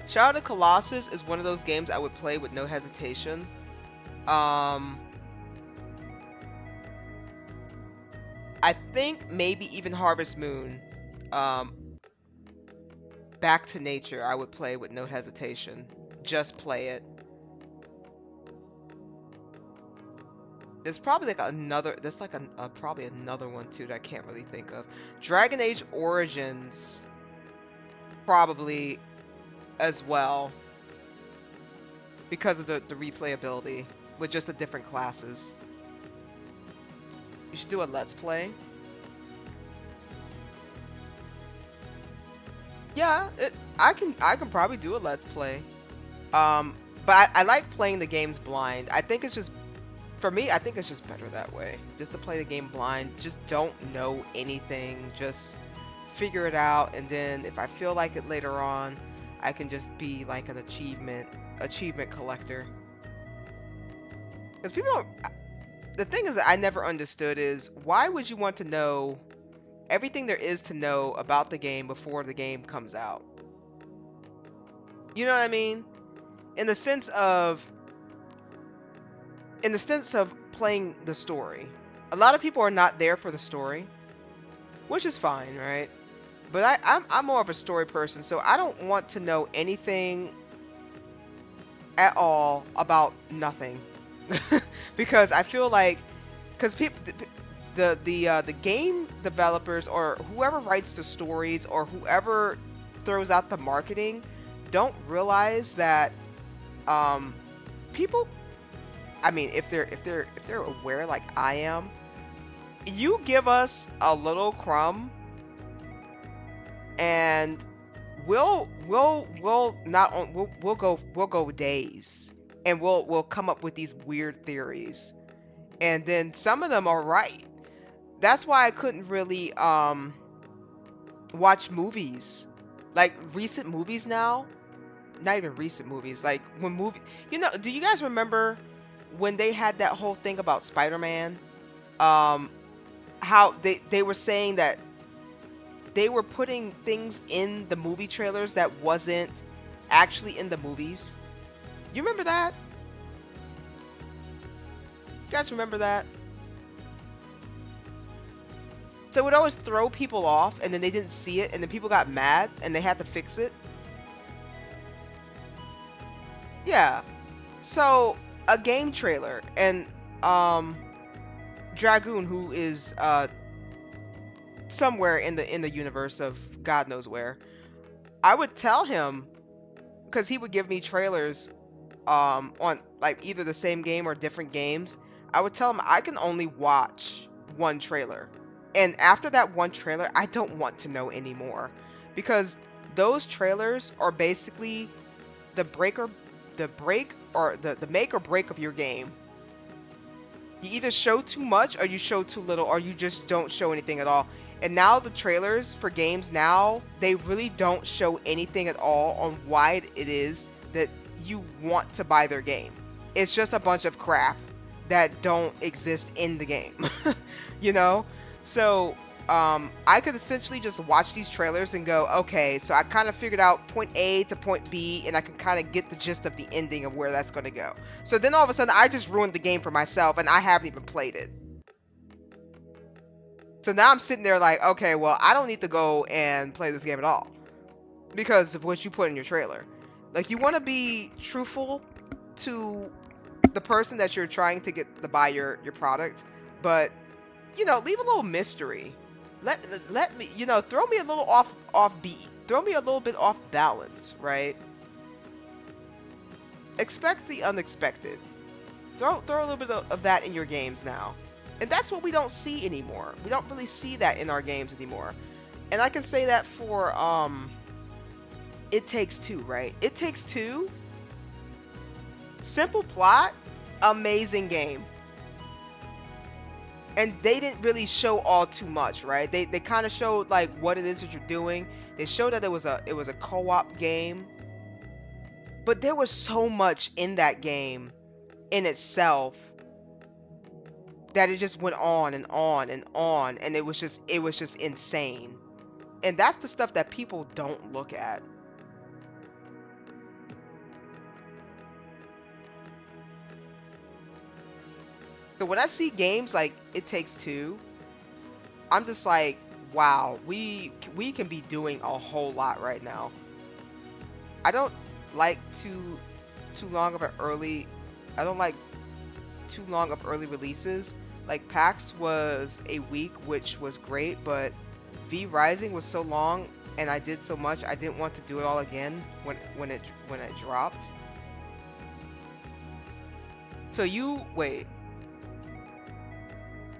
Shadow of the Colossus is one of those games I would play with no hesitation. I think maybe even Harvest Moon. Back to Nature I would play with no hesitation. Just play it. There's probably like another, there's like probably another one too that I can't really think of. Dragon Age Origins probably as well, because of the replayability with just the different classes. You should do a let's play. Yeah, I can probably do a let's play. But I like playing the games blind. I think it's just, for me, I think it's just better that way. Just to play the game blind. Just don't know anything. Just figure it out, and then if I feel like it later on, I can just be like an achievement collector. Because people don't, the thing is that I never understood is, why would you want to know everything there is to know about the game before the game comes out? You know what I mean? In the sense of playing the story. A lot of people are not there for the story, which is fine, right? But I'm more of a story person, so I don't want to know anything at all about nothing. Because I feel like, because people, the game developers or whoever writes the stories or whoever throws out the marketing don't realize that people, I mean, if they're aware like I am, you give us a little crumb and we'll go days, and we'll come up with these weird theories, and then some of them are right. That's why I couldn't really watch movies, like recent movies now. Not even recent movies, like when you know, do you guys remember when they had that whole thing about Spider-Man? How they were saying that they were putting things in the movie trailers that wasn't actually in the movies. You remember that? You guys remember that? So it would always throw people off, and then they didn't see it, and then people got mad, and they had to fix it. Yeah. So a game trailer, and Dragoon, who is somewhere in the universe of God knows where, I would tell him, because he would give me trailers on like either the same game or different games. I would tell him I can only watch one trailer, and after that one trailer I don't want to know anymore, because those trailers are basically the make or break of your game. You either show too much or you show too little, or you just don't show anything at all. And now the trailers for games now, they really don't show anything at all on why it is that you want to buy their game. It's just a bunch of crap that don't exist in the game. You know? So I could essentially just watch these trailers and go, okay, so I kind of figured out point A to point B, and I can kind of get the gist of the ending of where that's going to go. So then all of a sudden I just ruined the game for myself, and I haven't even played it. So now I'm sitting there like, okay, well, I don't need to go and play this game at all because of what you put in your trailer. Like, you want to be truthful to the person that you're trying to get to buy your product, but, you know, leave a little mystery. Let me, you know, throw me a little off beat. Throw me a little bit off balance, right? Expect the unexpected. Throw a little bit of that in your games now. And that's what we don't see anymore. We don't really see that in our games anymore. And I can say that for It Takes Two, right? It Takes Two, simple plot, amazing game. And they didn't really show all too much, right? They kind of showed like what it is that you're doing. They showed that it was a co-op game. But there was so much in that game in itself that it just went on and on and on, and it was just insane. And that's the stuff that people don't look at. So when I see games like It Takes Two, I'm just like, wow, we can be doing a whole lot right now. I don't like too long of an early I don't like too long of early releases. Like PAX was a week, which was great, but V Rising was so long and I did so much, I didn't want to do it all again when it dropped. So you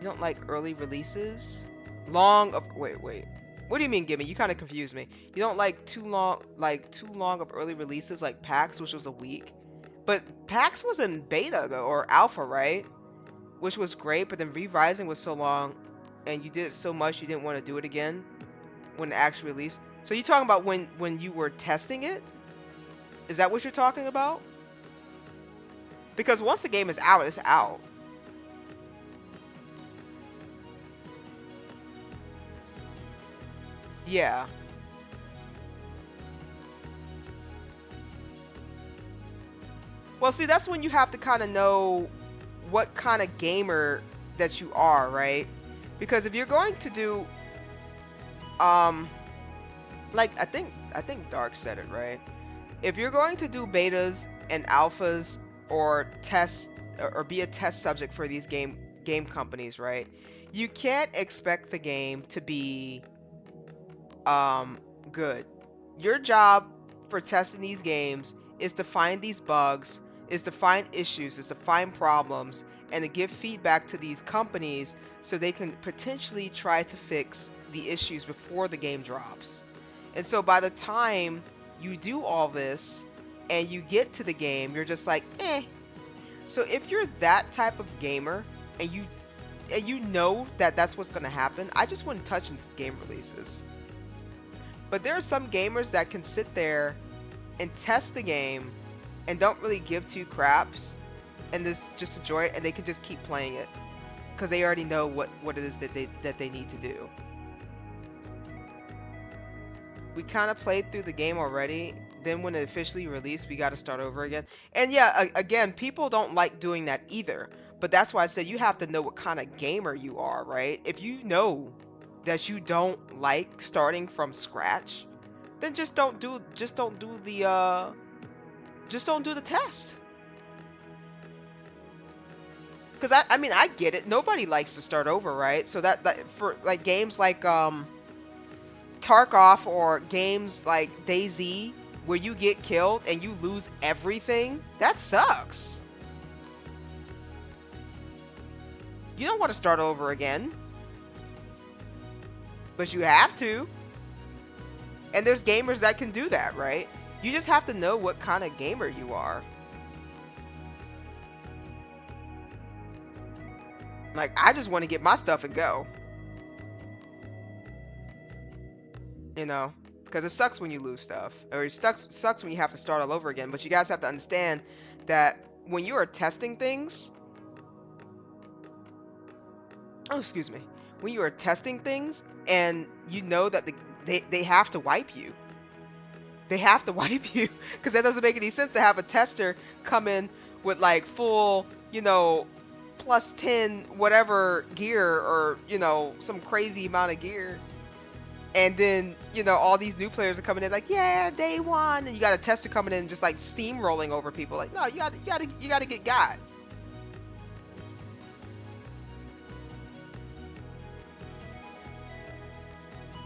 don't like early releases? Wait. What do you mean, Gimme? You kind of confused me. You don't like too long of early releases like PAX, which was a week? But PAX was in beta though, or alpha, right? Which was great, but then Re-Rising was so long and you did it so much you didn't want to do it again when it actually released. So you talking about when you were testing it? Is that what you're talking about? Because once the game is out, it's out. Yeah. Well, see, that's when you have to kind of know what kind of gamer that you are, right? Because if you're going to do, like I think Dark said it, right? If you're going to do betas and alphas or tests or be a test subject for these game companies, right? You can't expect the game to be good. Your job for testing these games is to find these bugs, is to find issues, is to find problems, and to give feedback to these companies so they can potentially try to fix the issues before the game drops. And so by the time you do all this and you get to the game, you're just like, eh. So if you're that type of gamer and you know that that's what's going to happen, I just wouldn't touch game releases. But there are some gamers that can sit there and test the game and don't really give two craps and just enjoy it, and they can just keep playing it because they already know what it is that they need to do. We kind of played through the game already. Then when it officially released, we got to start over again. And yeah, again, people don't like doing that either. But that's why I said you have to know what kind of gamer you are, right? If you know that you don't like starting from scratch, then just don't do the test. Because I mean, I get it. Nobody likes to start over, right? So that for like games like Tarkov or games like DayZ, where you get killed and you lose everything, that sucks. You don't want to start over again, but you have to. And there's gamers that can do that, right? You just have to know what kind of gamer you are. Like, I just want to get my stuff and go. You know, because it sucks when you lose stuff, or it sucks when you have to start all over again. But you guys have to understand that when you are testing things, when you are testing things and you know that they have to wipe you. They have to wipe you, because that doesn't make any sense to have a tester come in with like full, you know, plus 10 whatever gear, or, you know, some crazy amount of gear. And then, you know, all these new players are coming in like, yeah, day one, and you got a tester coming in just like steamrolling over people. Like, no, you gotta get got.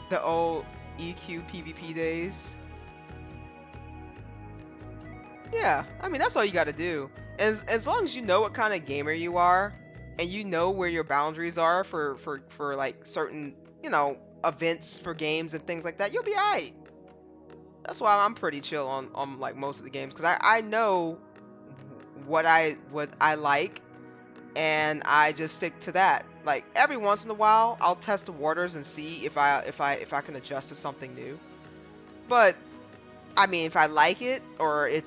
The old EQ PvP days. Yeah, I mean, that's all you gotta do. As long as you know what kind of gamer you are, and you know where your boundaries are for like certain, you know, events for games and things like that, you'll be alright. That's why I'm pretty chill on like most of the games, because I know what I like, and I just stick to that. Like every once in a while, I'll test the waters and see if I can adjust to something new. But I mean, if I like it or it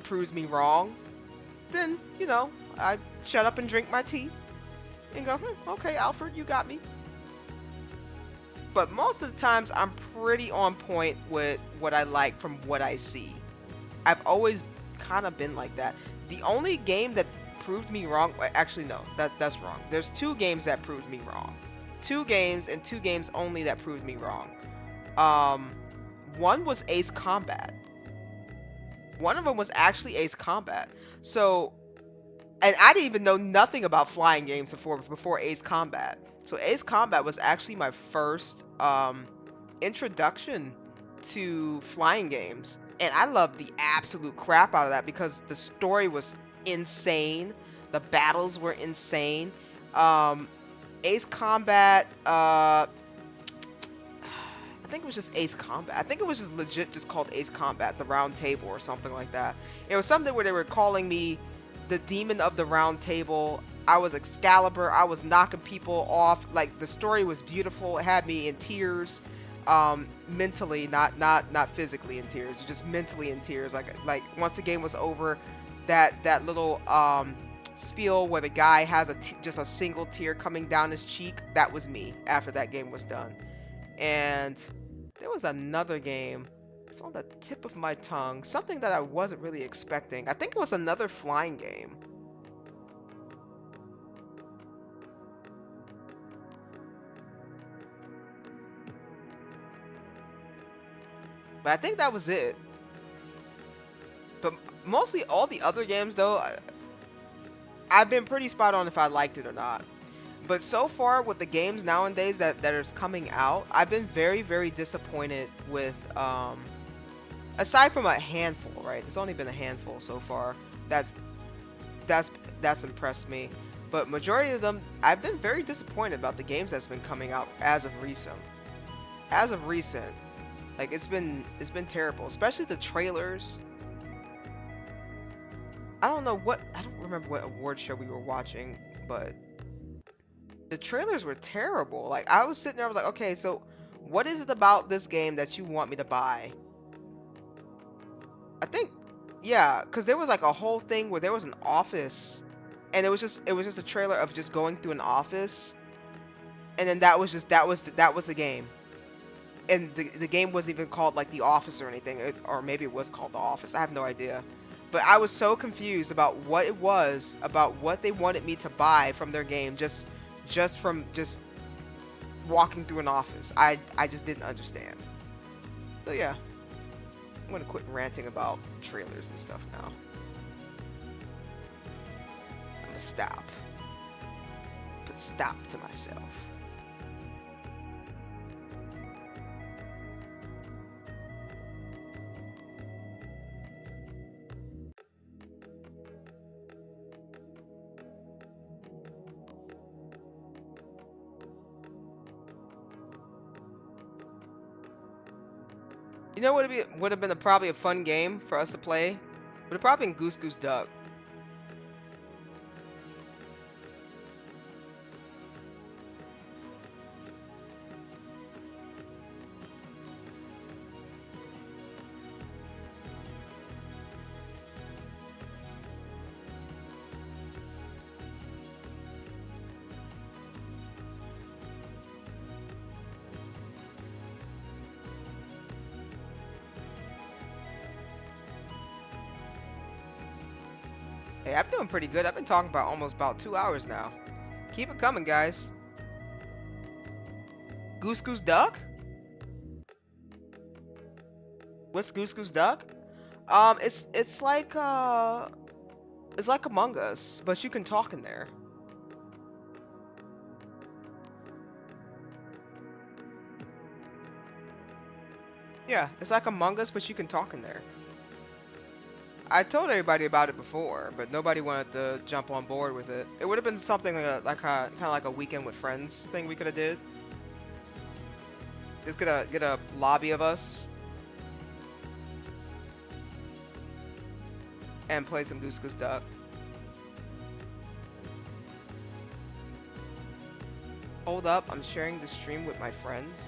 proves me wrong, then you know I shut up and drink my tea and go, okay, Alfred, you got me. But most of the times, I'm pretty on point with what I like from what I see. I've always kind of been like that. The only game that proved me wrong, actually no, that's wrong. There's two games that proved me wrong. Two games and two games only that proved me wrong. Um, One was Ace Combat. One of them was actually Ace Combat. So, and I didn't even know nothing about flying games before Ace Combat. So Ace Combat was actually my first introduction to flying games, and I loved the absolute crap out of that because the story was insane, the battles were insane. Ace Combat, I think it was just Ace Combat. I think it was just legit just called Ace Combat, the Round Table or something like that. It was something where they were calling me the Demon of the Round Table. I was Excalibur. I was knocking people off. Like, the story was beautiful. It had me in tears, mentally, not physically in tears, just mentally in tears. Like once the game was over, that little spiel where the guy has just a single tear coming down his cheek, that was me after that game was done. And there was another game. It's on the tip of my tongue. Something that I wasn't really expecting. I think it was another flying game. But I think that was it. But mostly all the other games, though, I've been pretty spot on if I liked it or not. But so far with the games nowadays that is coming out, I've been very, very disappointed with, aside from a handful, right? There's only been a handful so far that's impressed me. But majority of them, I've been very disappointed about the games that's been coming out as of recent. As of recent, like it's been terrible, especially the trailers. I don't remember what award show we were watching, but the trailers were terrible. Like, I was sitting there, I was like, okay, so what is it about this game that you want me to buy? I think, yeah, because there was like a whole thing where there was an office, and it was just a trailer of just going through an office, and then that was the game. And the game wasn't even called like The Office or anything, or maybe it was called The Office. I have no idea. But I was so confused about what it was, about what they wanted me to buy from their game, just from walking through an office. I just didn't understand. So yeah, I'm gonna quit ranting about trailers and stuff now. I'm gonna stop. Put stop to myself. You know what would have been probably a fun game for us to play? Would have probably been Goose Goose Duck. Hey, I'm doing pretty good. I've been talking about almost about 2 hours now. Keep it coming, guys. Goose Goose Duck? What's Goose Goose Duck? It's like Among Us, but you can talk in there. Yeah, it's like Among Us, but you can talk in there. I told everybody about it before, but nobody wanted to jump on board with it. It would have been something like kind of like a weekend with friends thing we could have did. Just get a lobby of us and play some Goose Goose Duck. Hold up, I'm sharing the stream with my friends.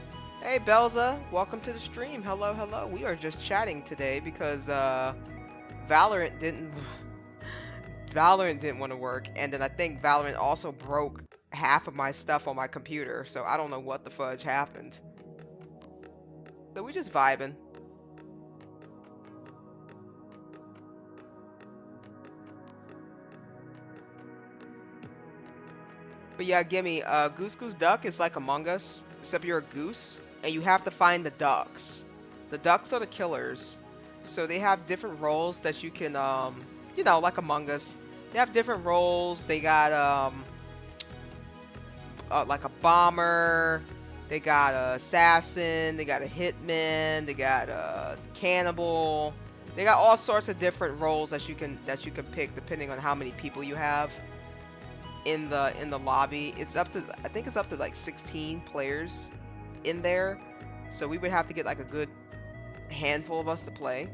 Hey Belza, welcome to the stream. Hello, hello. We are just chatting today because Valorant didn't want to work, and then I think Valorant also broke half of my stuff on my computer, so I don't know what the fudge happened. So we just vibing. But yeah, gimme, Goose Goose Duck is like Among Us, except you're a goose, and you have to find the ducks. The ducks are the killers, so they have different roles that you can, you know, like Among Us. They have different roles. They got, like a bomber, they got a assassin, they got a hitman, they got a cannibal. They got all sorts of different roles that you can pick depending on how many people you have in the lobby. It's up to, I think it's up to like 16 players in there, so we would have to get like a good handful of us to play.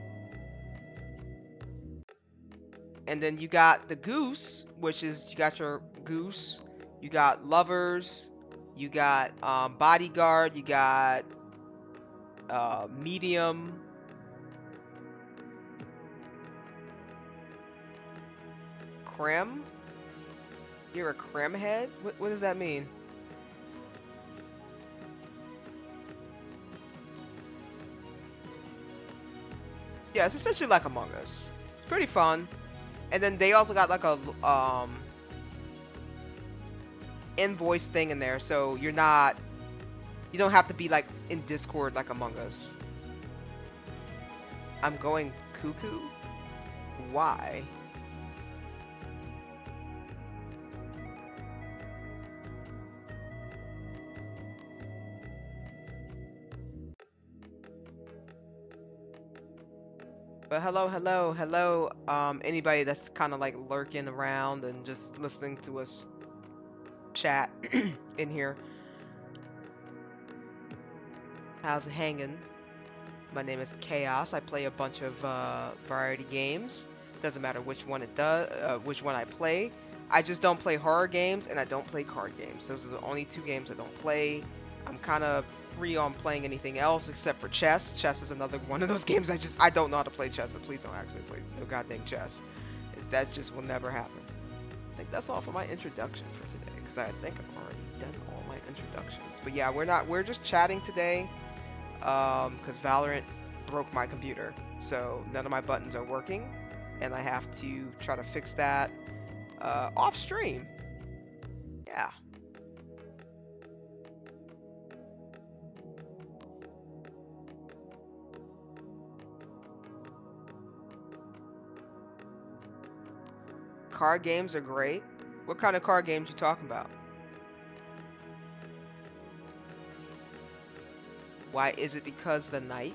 And then you got the goose, which is, you got your goose, you got lovers, you got bodyguard, you got medium, creme. You're a creme head? What does that mean? Yeah, it's essentially like Among Us. It's pretty fun. And then they also got like a invoice thing in there, so you don't have to be like in Discord like Among Us. I'm going cuckoo? Why? But hello, anybody that's kind of like lurking around and just listening to us chat in here. How's it hanging? My name is Chaos. I play a bunch of variety games. Doesn't matter which one which one I play. I just don't play horror games and I don't play card games. Those are the only two games I don't play. I'm kind of free on playing anything else except for chess. Chess is another one of those games I don't know how to play chess, so please don't ask me to play no goddamn chess. That just will never happen. I think that's all for my introduction for today, because I think I've already done all my introductions. But yeah, we're just chatting today, because Valorant broke my computer, so none of my buttons are working, and I have to try to fix that off stream. Yeah. Card games are great. What kind of card games you talking about? Why is it because the night?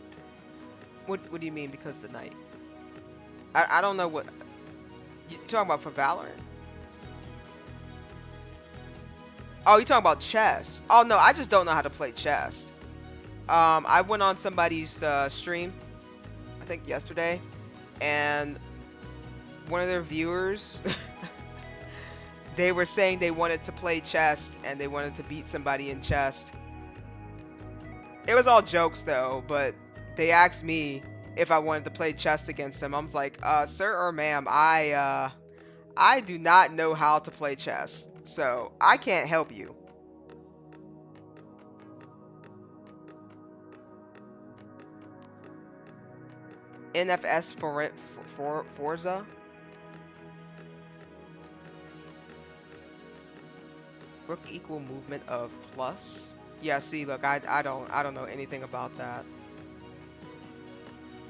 What do you mean because the night? I don't know what you talking about for Valorant. Oh, you talking about chess? Oh no, I just don't know how to play chess. I went on somebody's stream, I think yesterday, and one of their viewers they were saying they wanted to play chess and they wanted to beat somebody in chess. It was all jokes though, but they asked me if I wanted to play chess against them. I'm like, sir or ma'am, I do not know how to play chess, so I can't help you. NFS for Forza? Rook equal movement of plus? Yeah, see, look, I don't know anything about that.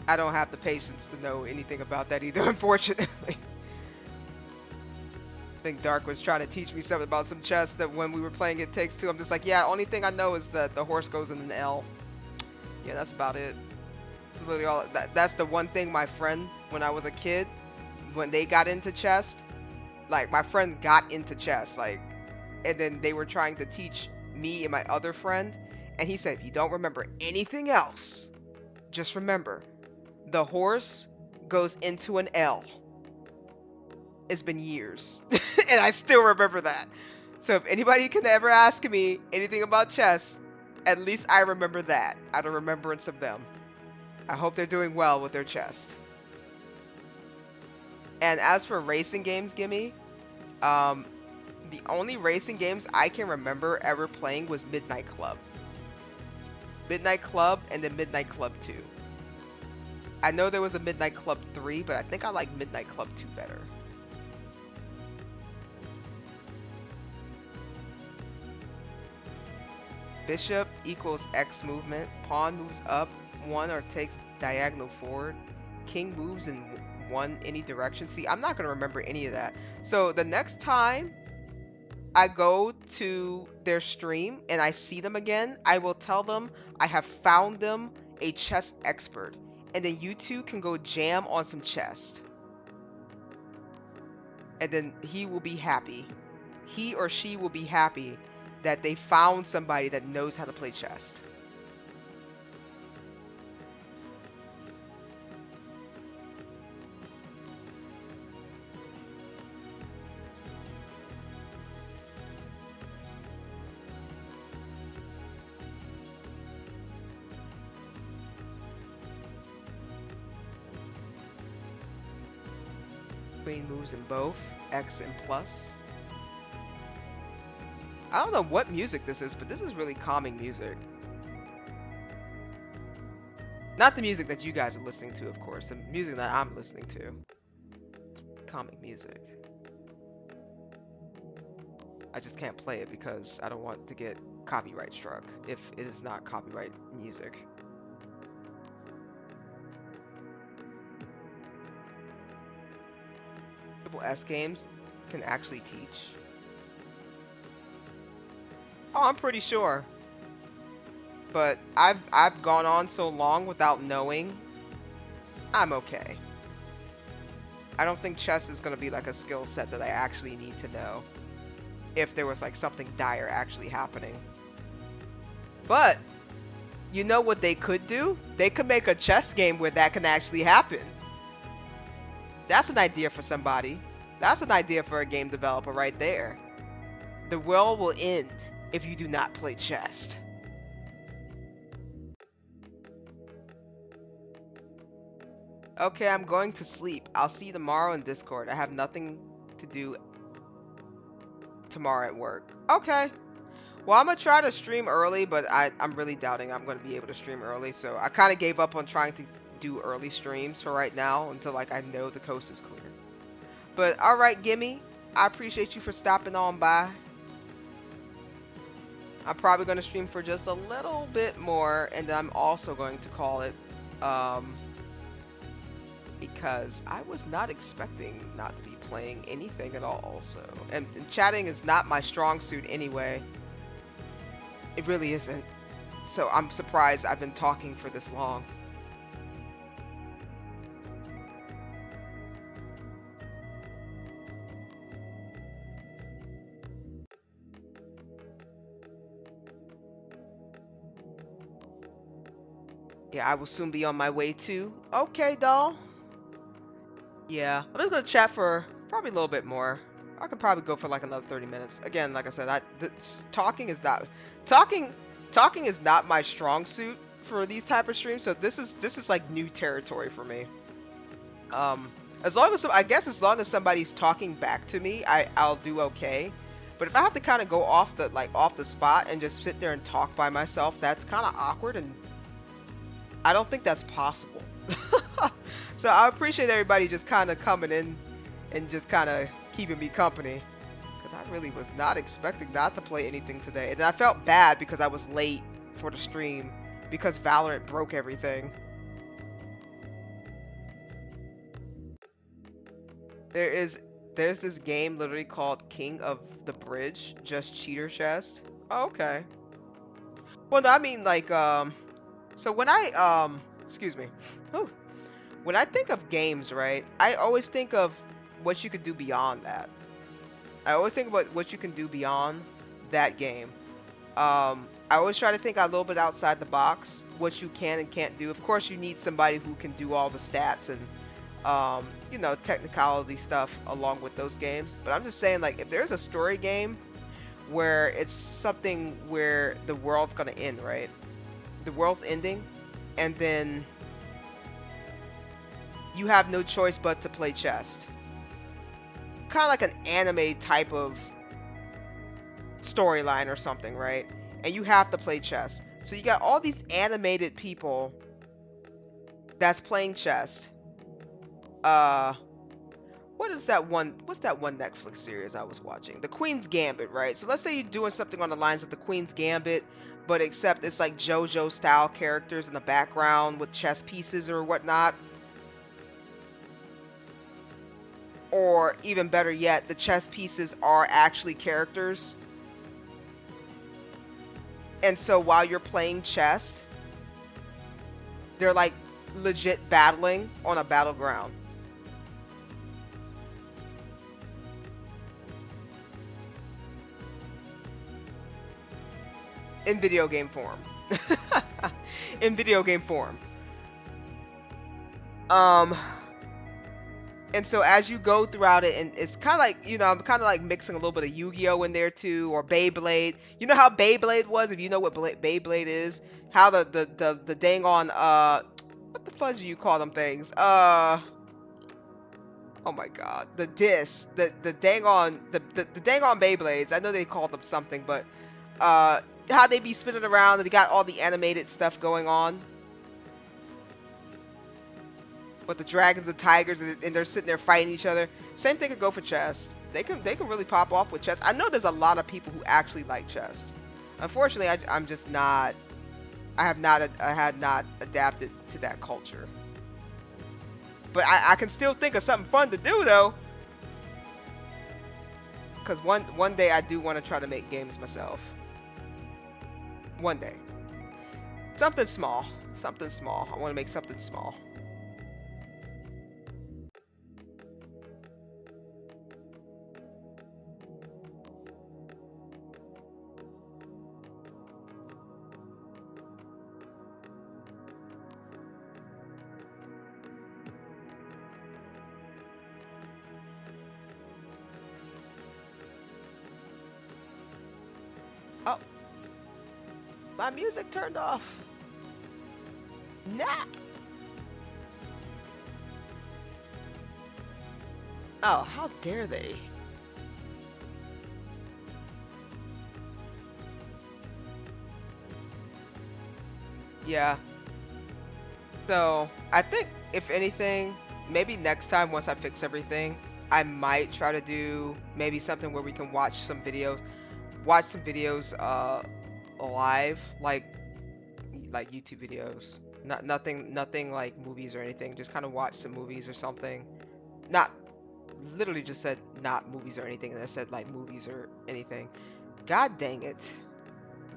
I don't have the patience to know anything about that either, unfortunately. I think Dark was trying to teach me something about some chess that when we were playing It Takes Two, I'm just like, yeah, only thing I know is that the horse goes in an L. Yeah, that's about it. It's literally all. That's the one thing my friend, when I was a kid, when they got into chess, like my friend got into chess, like, and then they were trying to teach me and my other friend, and he said, if you don't remember anything else, just remember, the horse goes into an L. It's been years, and I still remember that. So if anybody can ever ask me anything about chess, at least I remember that out of remembrance of them. I hope they're doing well with their chest. And as for racing games, Gimme, the only racing games I can remember ever playing was Midnight Club. Midnight Club and then Midnight Club 2. I know there was a Midnight Club 3, but I think I like Midnight Club 2 better. Bishop equals X movement. Pawn moves up 1 or takes diagonal forward. King moves in 1 any direction. See, I'm not going to remember any of that. So the next time I go to their stream and I see them again, I will tell them I have found them a chess expert. And then you two can go jam on some chess. And then he will be happy. He or she will be happy that they found somebody that knows how to play chess. Queen moves in both, X and plus. I don't know what music this is, but this is really calming music. Not the music that you guys are listening to, of course. The music that I'm listening to. Calming music. I just can't play it because I don't want to get copyright struck if it is not copyright music. Triple S games can actually teach. Oh, I'm pretty sure. But I've gone on so long without knowing. I'm okay. I don't think chess is going to be like a skill set that I actually need to know if there was like something dire actually happening. But you know what they could do? They could make a chess game where that can actually happen. That's an idea for somebody. That's an idea for a game developer right there. The world will end if you do not play chess. Okay, I'm going to sleep. I'll see you tomorrow in Discord. I have nothing to do tomorrow at work. Okay. Well, I'm going to try to stream early, but I'm really doubting I'm going to be able to stream early. So I kind of gave up on trying to do early streams for right now until like I know the coast is clear. But alright, Gimme. I appreciate you for stopping on by. I'm probably going to stream for just a little bit more, and then I'm also going to call it, because I was not expecting not to be playing anything at all, so. And chatting is not my strong suit anyway. It really isn't. So I'm surprised I've been talking for this long. Yeah, I will soon be on my way too. Okay, doll. Yeah, I'm just gonna chat for probably a little bit more. I could probably go for like another 30 minutes. Again, like I said, talking is not my strong suit for these type of streams. So this is like new territory for me. As long as somebody's talking back to me, I'll do okay. But if I have to kind of go off the spot and just sit there and talk by myself, that's kind of awkward, and I don't think that's possible. So I appreciate everybody just kind of coming in and just kind of keeping me company, because I really was not expecting not to play anything today. And I felt bad because I was late for the stream because Valorant broke everything. There's this game literally called King of the Bridge, just cheater chest. Oh, okay. Well, no, I mean like so when I Excuse me. Whew. When I think of games, right, I always think of what you could do beyond that. I always think about what you can do beyond that game. I always try to think a little bit outside the box, what you can and can't do. Of course, you need somebody who can do all the stats and, you know, technicality stuff along with those games. But I'm just saying, like, if there's a story game where it's something where the world's gonna end, right? The world's ending, and then you have no choice but to play chess. Kind of like an anime type of storyline or something, right? And you have to play chess. So you got all these animated people that's playing chess. What's that one Netflix series I was watching? The Queen's Gambit, right? So let's say you're doing something on the lines of the Queen's Gambit, but except it's like JoJo style characters in the background with chess pieces or whatnot. Or even better yet, the chess pieces are actually characters. And so while you're playing chess, they're like legit battling on a battleground. In video game form. In video game form. And so as you go throughout it, and it's kind of like, you know, I'm kind of like mixing a little bit of Yu-Gi-Oh in there too, or Beyblade. You know how Beyblade was, if you know what Beyblade is? How the dang on, what the fudge do you call them things? Oh my god, the disc, the dang on, the dang on Beyblades. I know they called them something, but, how they be spinning around and they got all the animated stuff going on. With the dragons and tigers, and they're sitting there fighting each other. Same thing could go for chess. They can really pop off with chess. I know there's a lot of people who actually like chess. Unfortunately, I'm just not. I had not adapted to that culture. But I can still think of something fun to do though. Because one day I do want to try to make games myself. One day. Something small. Something small. I want to make something small. Oh, my music turned off. Nah. Oh, how dare they? Yeah. So, I think, if anything, maybe next time once I fix everything, I might try to do maybe something where we can watch some videos. Watch some videos live, like YouTube videos. Nothing like movies or anything. Just kind of watch some movies or something. Not literally just said not movies or anything, and I said like movies or anything. God dang it.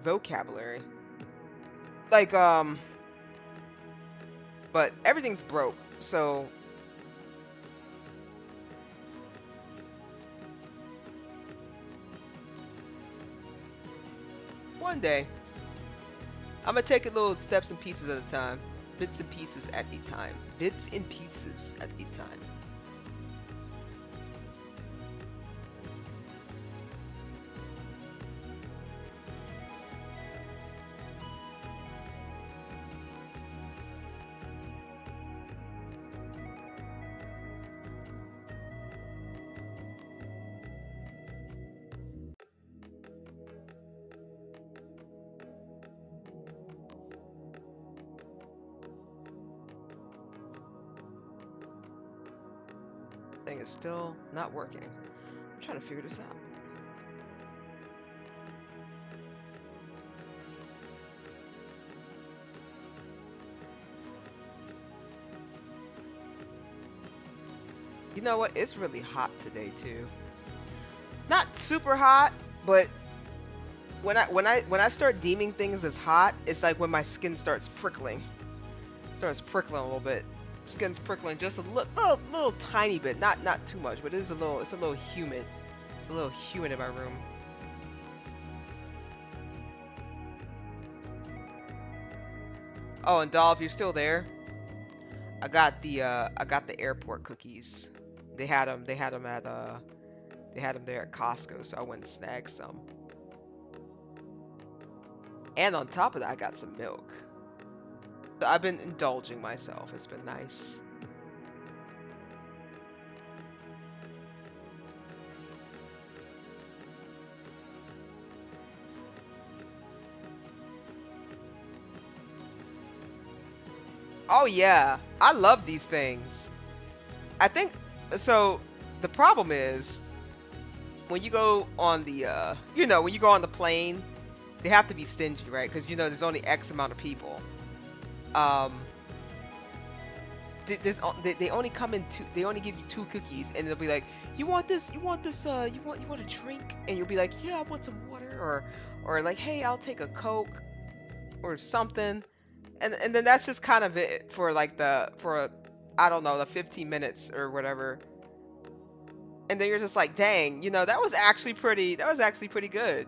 Vocabulary. Like but everything's broke. So one day I'm gonna take it little steps and pieces at a time. Bits and pieces at a time. Bits and pieces at a time. Thing is still not working. I'm trying to figure this out. You know what? It's really hot today too. Not super hot, but when I start deeming things as hot, it's like when my skin starts prickling. Starts prickling a little bit. Skin's prickling just a little tiny bit. Not too much, but it's a little humid. It's a little humid in my room. Oh, and Doll, if you're still there, I got the airport cookies. They had them there at Costco, so I went and snagged some. And on top of that, I got some milk. So I've been indulging myself. It's been nice. Oh yeah, I love these things. I think so. The problem is when you go on the when you go on the plane, they have to be stingy, right? Because there's only X amount of people. They only come in two. They only give you 2 cookies, and they'll be like, "You want this? You want this? You want a drink?" And you'll be like, "Yeah, I want some water," or like, "Hey, I'll take a Coke," or something. And then that's just kind of it for like I don't know, the 15 minutes or whatever. And then you're just like, dang, that was actually pretty good.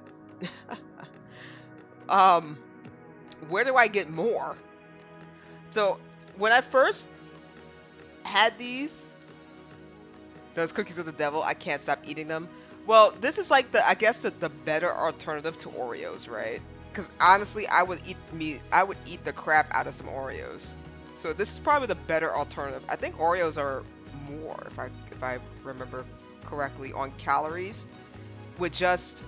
Where do I get more? So when I first had those cookies of the devil, I can't stop eating them. Well, this is like I guess the better alternative to Oreos, right? Because honestly, I would eat the crap out of some Oreos. So this is probably the better alternative. I think Oreos are more, if I remember correctly, on calories. With just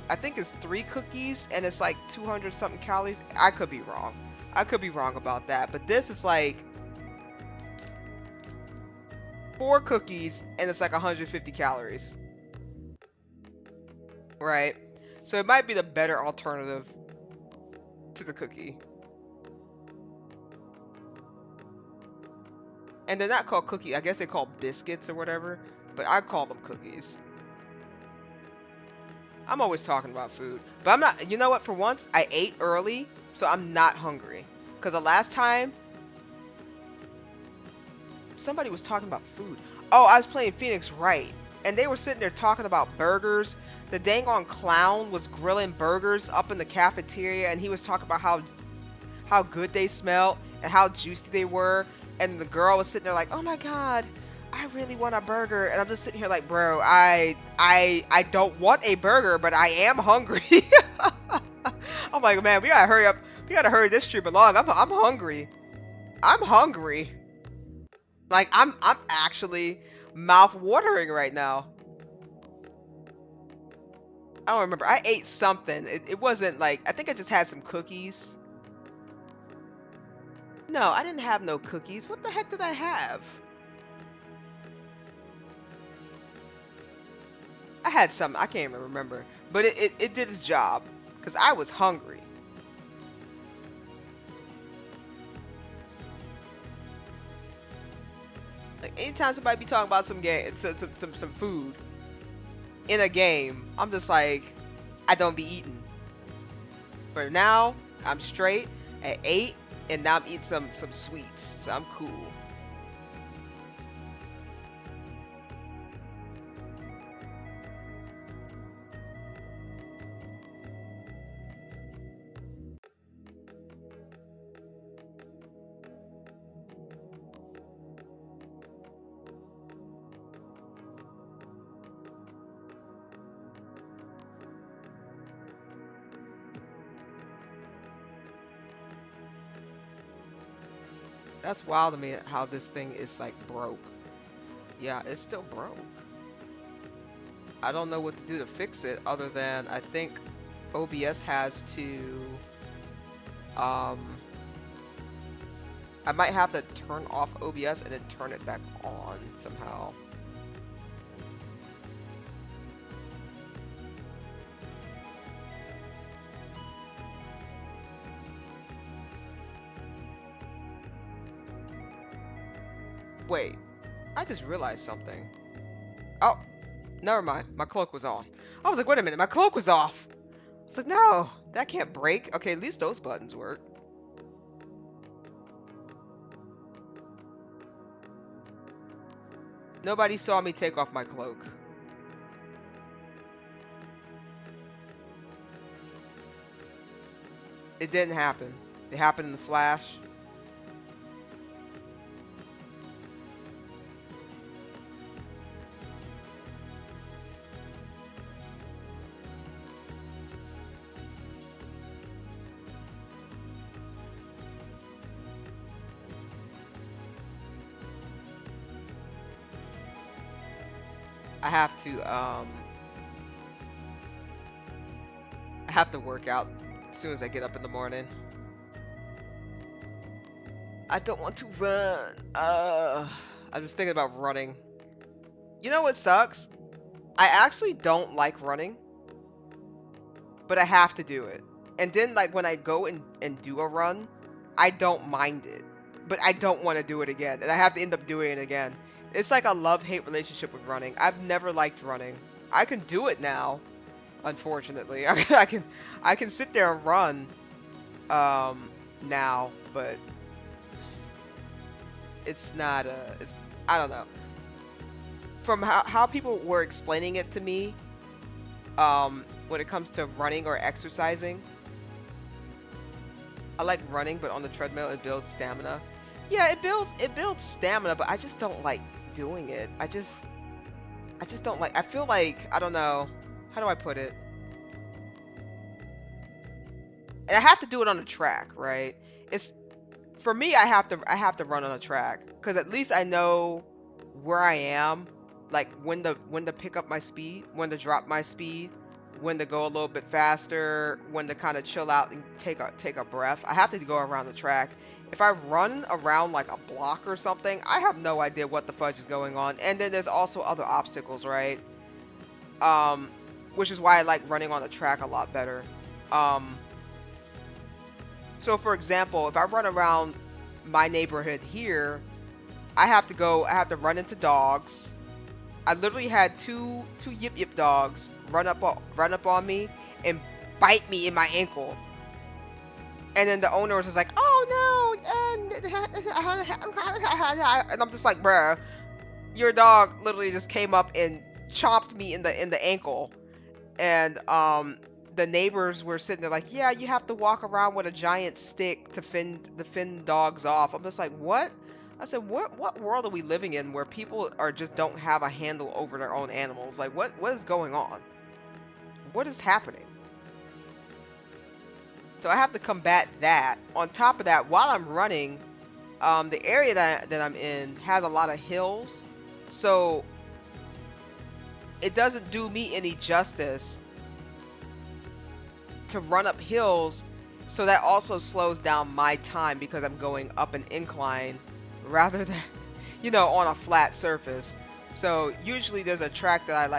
I think it's 3 cookies and it's like 200 something calories. I could be wrong. I could be wrong about that. But this is like 4 cookies and it's like 150 calories. Right? So it might be the better alternative to the cookie. And they're not called cookies. I guess they're called biscuits or whatever. But I call them cookies. I'm always talking about food. But I'm not... You know what? For once, I ate early. So I'm not hungry. Because the last time... Somebody was talking about food. Oh, I was playing Phoenix Wright. And they were sitting there talking about burgers. The dang on clown was grilling burgers up in the cafeteria, and he was talking about how good they smelled and how juicy they were. And the girl was sitting there like, "Oh my god, I really want a burger." And I'm just sitting here like, "Bro, I don't want a burger, but I am hungry." I'm like, "Man, we gotta hurry up. We gotta hurry this stream along. I'm hungry. I'm hungry. Like I'm actually mouth watering right now." I don't remember. I ate something. It wasn't like... I think I just had some cookies. No, I didn't have no cookies. What the heck did I have? I had some. I can't even remember. But it did its job. Because I was hungry. Like, anytime somebody be talking about some food in a game, I'm just like, I don't be eating. For now, I'm straight at 8, and now I'm eating some sweets, so I'm cool. That's wild to me how this thing is like broke. Yeah, it's still broke. I don't know what to do to fix it other than I think OBS has to I might have to turn off OBS and then turn it back on somehow. Wait, I just realized something. Oh, never mind. My cloak was on. I was like, wait a minute, my cloak was off. I was like, no, that can't break. Okay, at least those buttons work. Nobody saw me take off my cloak. It didn't happen. It happened in the flash. I have to work out as soon as I get up in the morning. I don't want to run. I was thinking about running. You know what sucks? I actually don't like running, but I have to do it. And then like when I go and do a run, I don't mind it, but I don't want to do it again, and I have to end up doing it again. It's like a love-hate relationship with running. I've never liked running. I can do it now, unfortunately. I can sit there and run now, but it's not it's, I don't know. From how people were explaining it to me, when it comes to running or exercising, I like running, but on the treadmill it builds stamina. Yeah, it builds stamina, but I just don't like doing it. I just don't like. I feel like, I don't know, how do I put it? And I have to do it on a track, right? It's, for me, I have to run on a track, because at least I know where I am, like when to pick up my speed, when to drop my speed, when to go a little bit faster, when to kind of chill out and take a breath. I have to go around the track. If I run around like a block or something, I have no idea what the fudge is going on. And then there's also other obstacles, right? Which is why I like running on the track a lot better. So for example, if I run around my neighborhood here, I have to run into dogs. I literally had two yip yip dogs run up on me and bite me in my ankle. And then the owner was just like, "Oh no!" And I'm just like, "Bruh, your dog literally just came up and chomped me in the ankle." And the neighbors were sitting there like, "Yeah, you have to walk around with a giant stick to fend dogs off." I'm just like, "What?" I said, "What world are we living in where people just don't have a handle over their own animals? Like, what is going on? What is happening?" So I have to combat that. On top of that, while I'm running, the area that I'm in has a lot of hills, so it doesn't do me any justice to run up hills. So that also slows down my time because I'm going up an incline rather than, on a flat surface. So usually there's a track that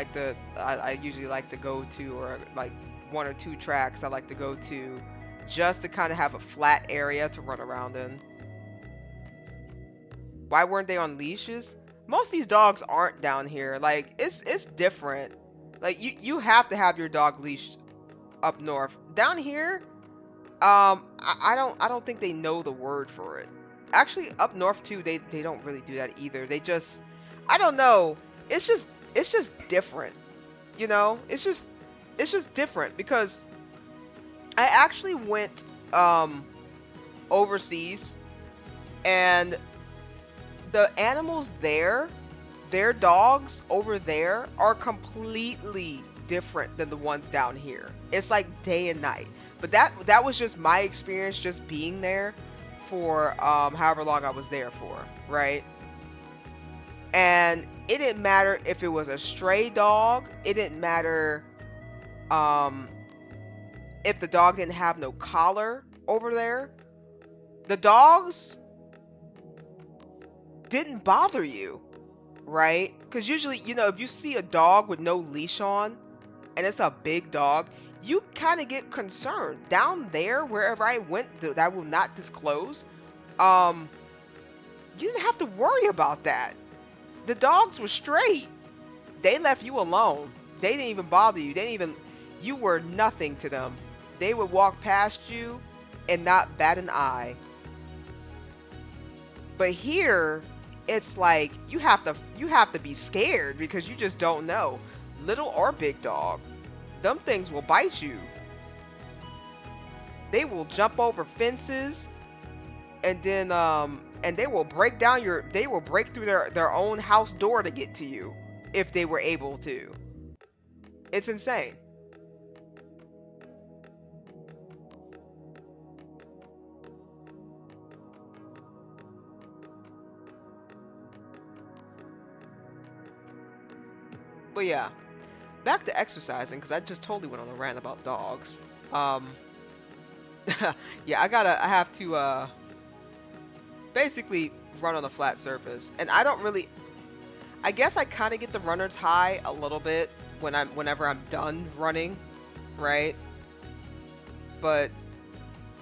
I usually like to go to, or like one or two tracks I like to go to, just to kind of have a flat area to run around in. Why weren't they on leashes? Most of these dogs aren't down here. Like, it's different. Like, you have to have your dog leashed up north. Down here, I don't think they know the word for it. Actually, up north too, they don't really do that either. They just, I don't know. It's just different. It's just different, because I actually went overseas, and the animals there, their dogs over there are completely different than the ones down here. It's like day and night. But that was just my experience, just being there for however long I was there for, right? And it didn't matter if it was a stray dog. It didn't matter if the dog didn't have no collar over there. The dogs didn't bother you, right? Because usually, if you see a dog with no leash on and it's a big dog, you kind of get concerned. Down there, wherever I went, that I will not disclose, you didn't have to worry about that. The dogs were straight. They left you alone. They didn't even bother you. You were nothing to them. They would walk past you and not bat an eye. But here, it's like you have to be scared because you just don't know. Little or big dog, them things will bite you. They will jump over fences, and then and they will break through their own house door to get to you if they were able to. It's insane. But yeah, back to exercising because I just totally went on a rant about dogs. Um, yeah, I have to basically run on a flat surface, and I don't really. I guess I kind of get the runner's high a little bit whenever I'm done running, right? But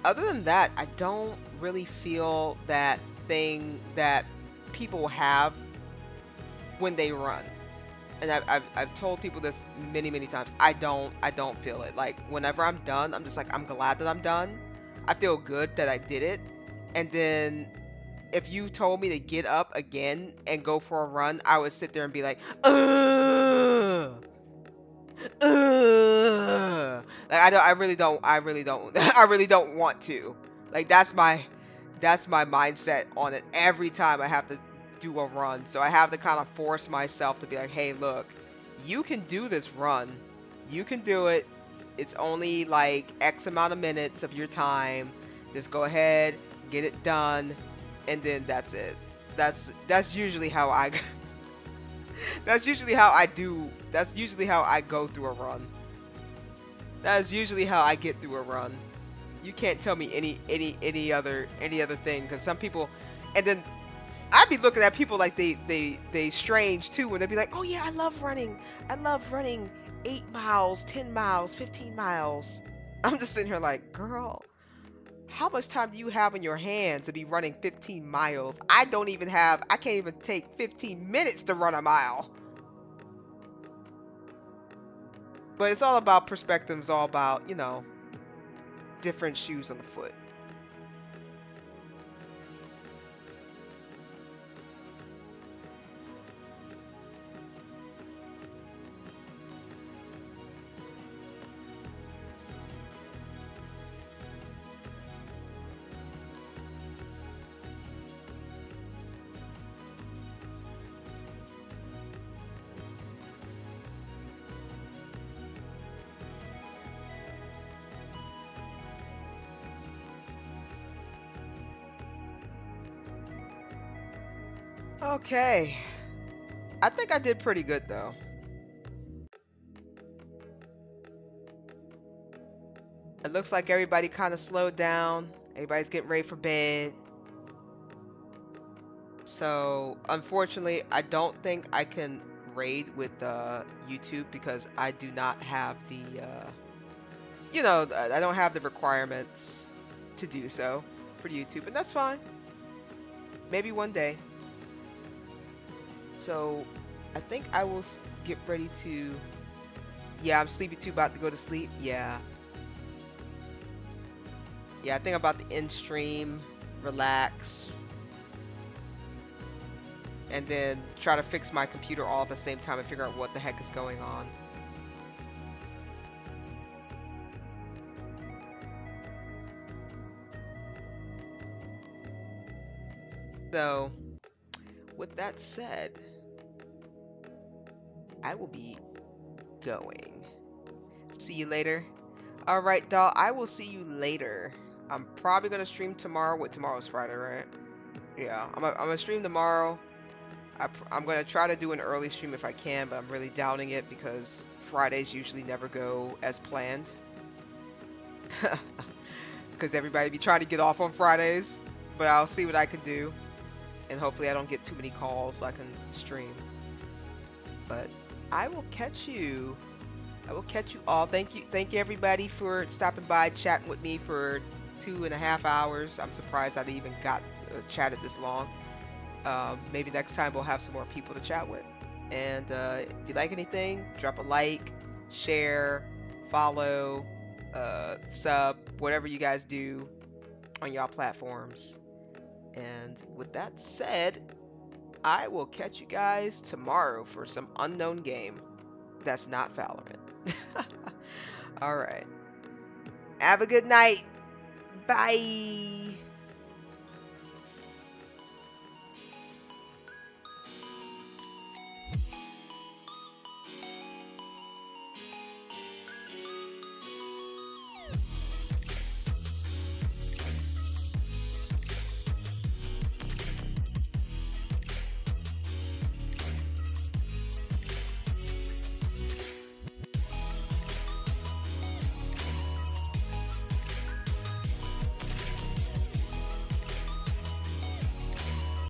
other than that, I don't really feel that thing that people have when they run. And I've told people this many times. I don't feel it. Like whenever I'm done, I'm just like I'm glad that I'm done. I feel good that I did it. And then if you told me to get up again and go for a run, I would sit there and be like, ugh, ugh. Like I really don't I really don't want to. Like that's my mindset on it every time I have to do a run. So I have to kind of force myself to be like, hey, look, you can do this run. You can do it. It's only like X amount of minutes of your time. Just go ahead, get it done, and then that's it. That's usually how I that's usually how I do. That's usually how I go through a run. That is usually how I get through a run. You can't tell me any other thing because some people, and then I'd be looking at people like they strange too when they'd be like, oh yeah, I love running 8 miles, 10 miles, 15 miles. I'm just sitting here like, girl, how much time do you have in your hands to be running 15 miles? I can't even take 15 minutes to run a mile. But it's all about perspective. It's all about, different shoes on the foot. Okay. I think I did pretty good though. It looks like everybody kind of slowed down. Everybody's getting ready for bed. So, unfortunately, I don't think I can raid with YouTube because I do not have I don't have the requirements to do so for YouTube, and that's fine. Maybe one day. So, I think I will get ready to. Yeah, I'm sleepy too, about to go to sleep. Yeah. Yeah, I think I'm about to end stream, relax, and then try to fix my computer all at the same time and figure out what the heck is going on. So, with that said, I will be going. See you later. Alright, doll, I will see you later. I'm probably going to stream tomorrow. Tomorrow's Friday, right? Yeah, I'm gonna stream tomorrow. I'm going to try to do an early stream if I can, but I'm really doubting it because Fridays usually never go as planned. Because everybody be trying to get off on Fridays. But I'll see what I can do. And hopefully I don't get too many calls so I can stream. But I will catch you. I will catch you all. Thank you everybody for stopping by, chatting with me for 2.5 hours. I'm surprised I even got chatted this long. Maybe next time we'll have some more people to chat with. And if you like anything, drop a like, share, follow, sub, whatever you guys do on y'all platforms. And with that said, I will catch you guys tomorrow for some unknown game that's not Valorant. Alright. Have a good night. Bye.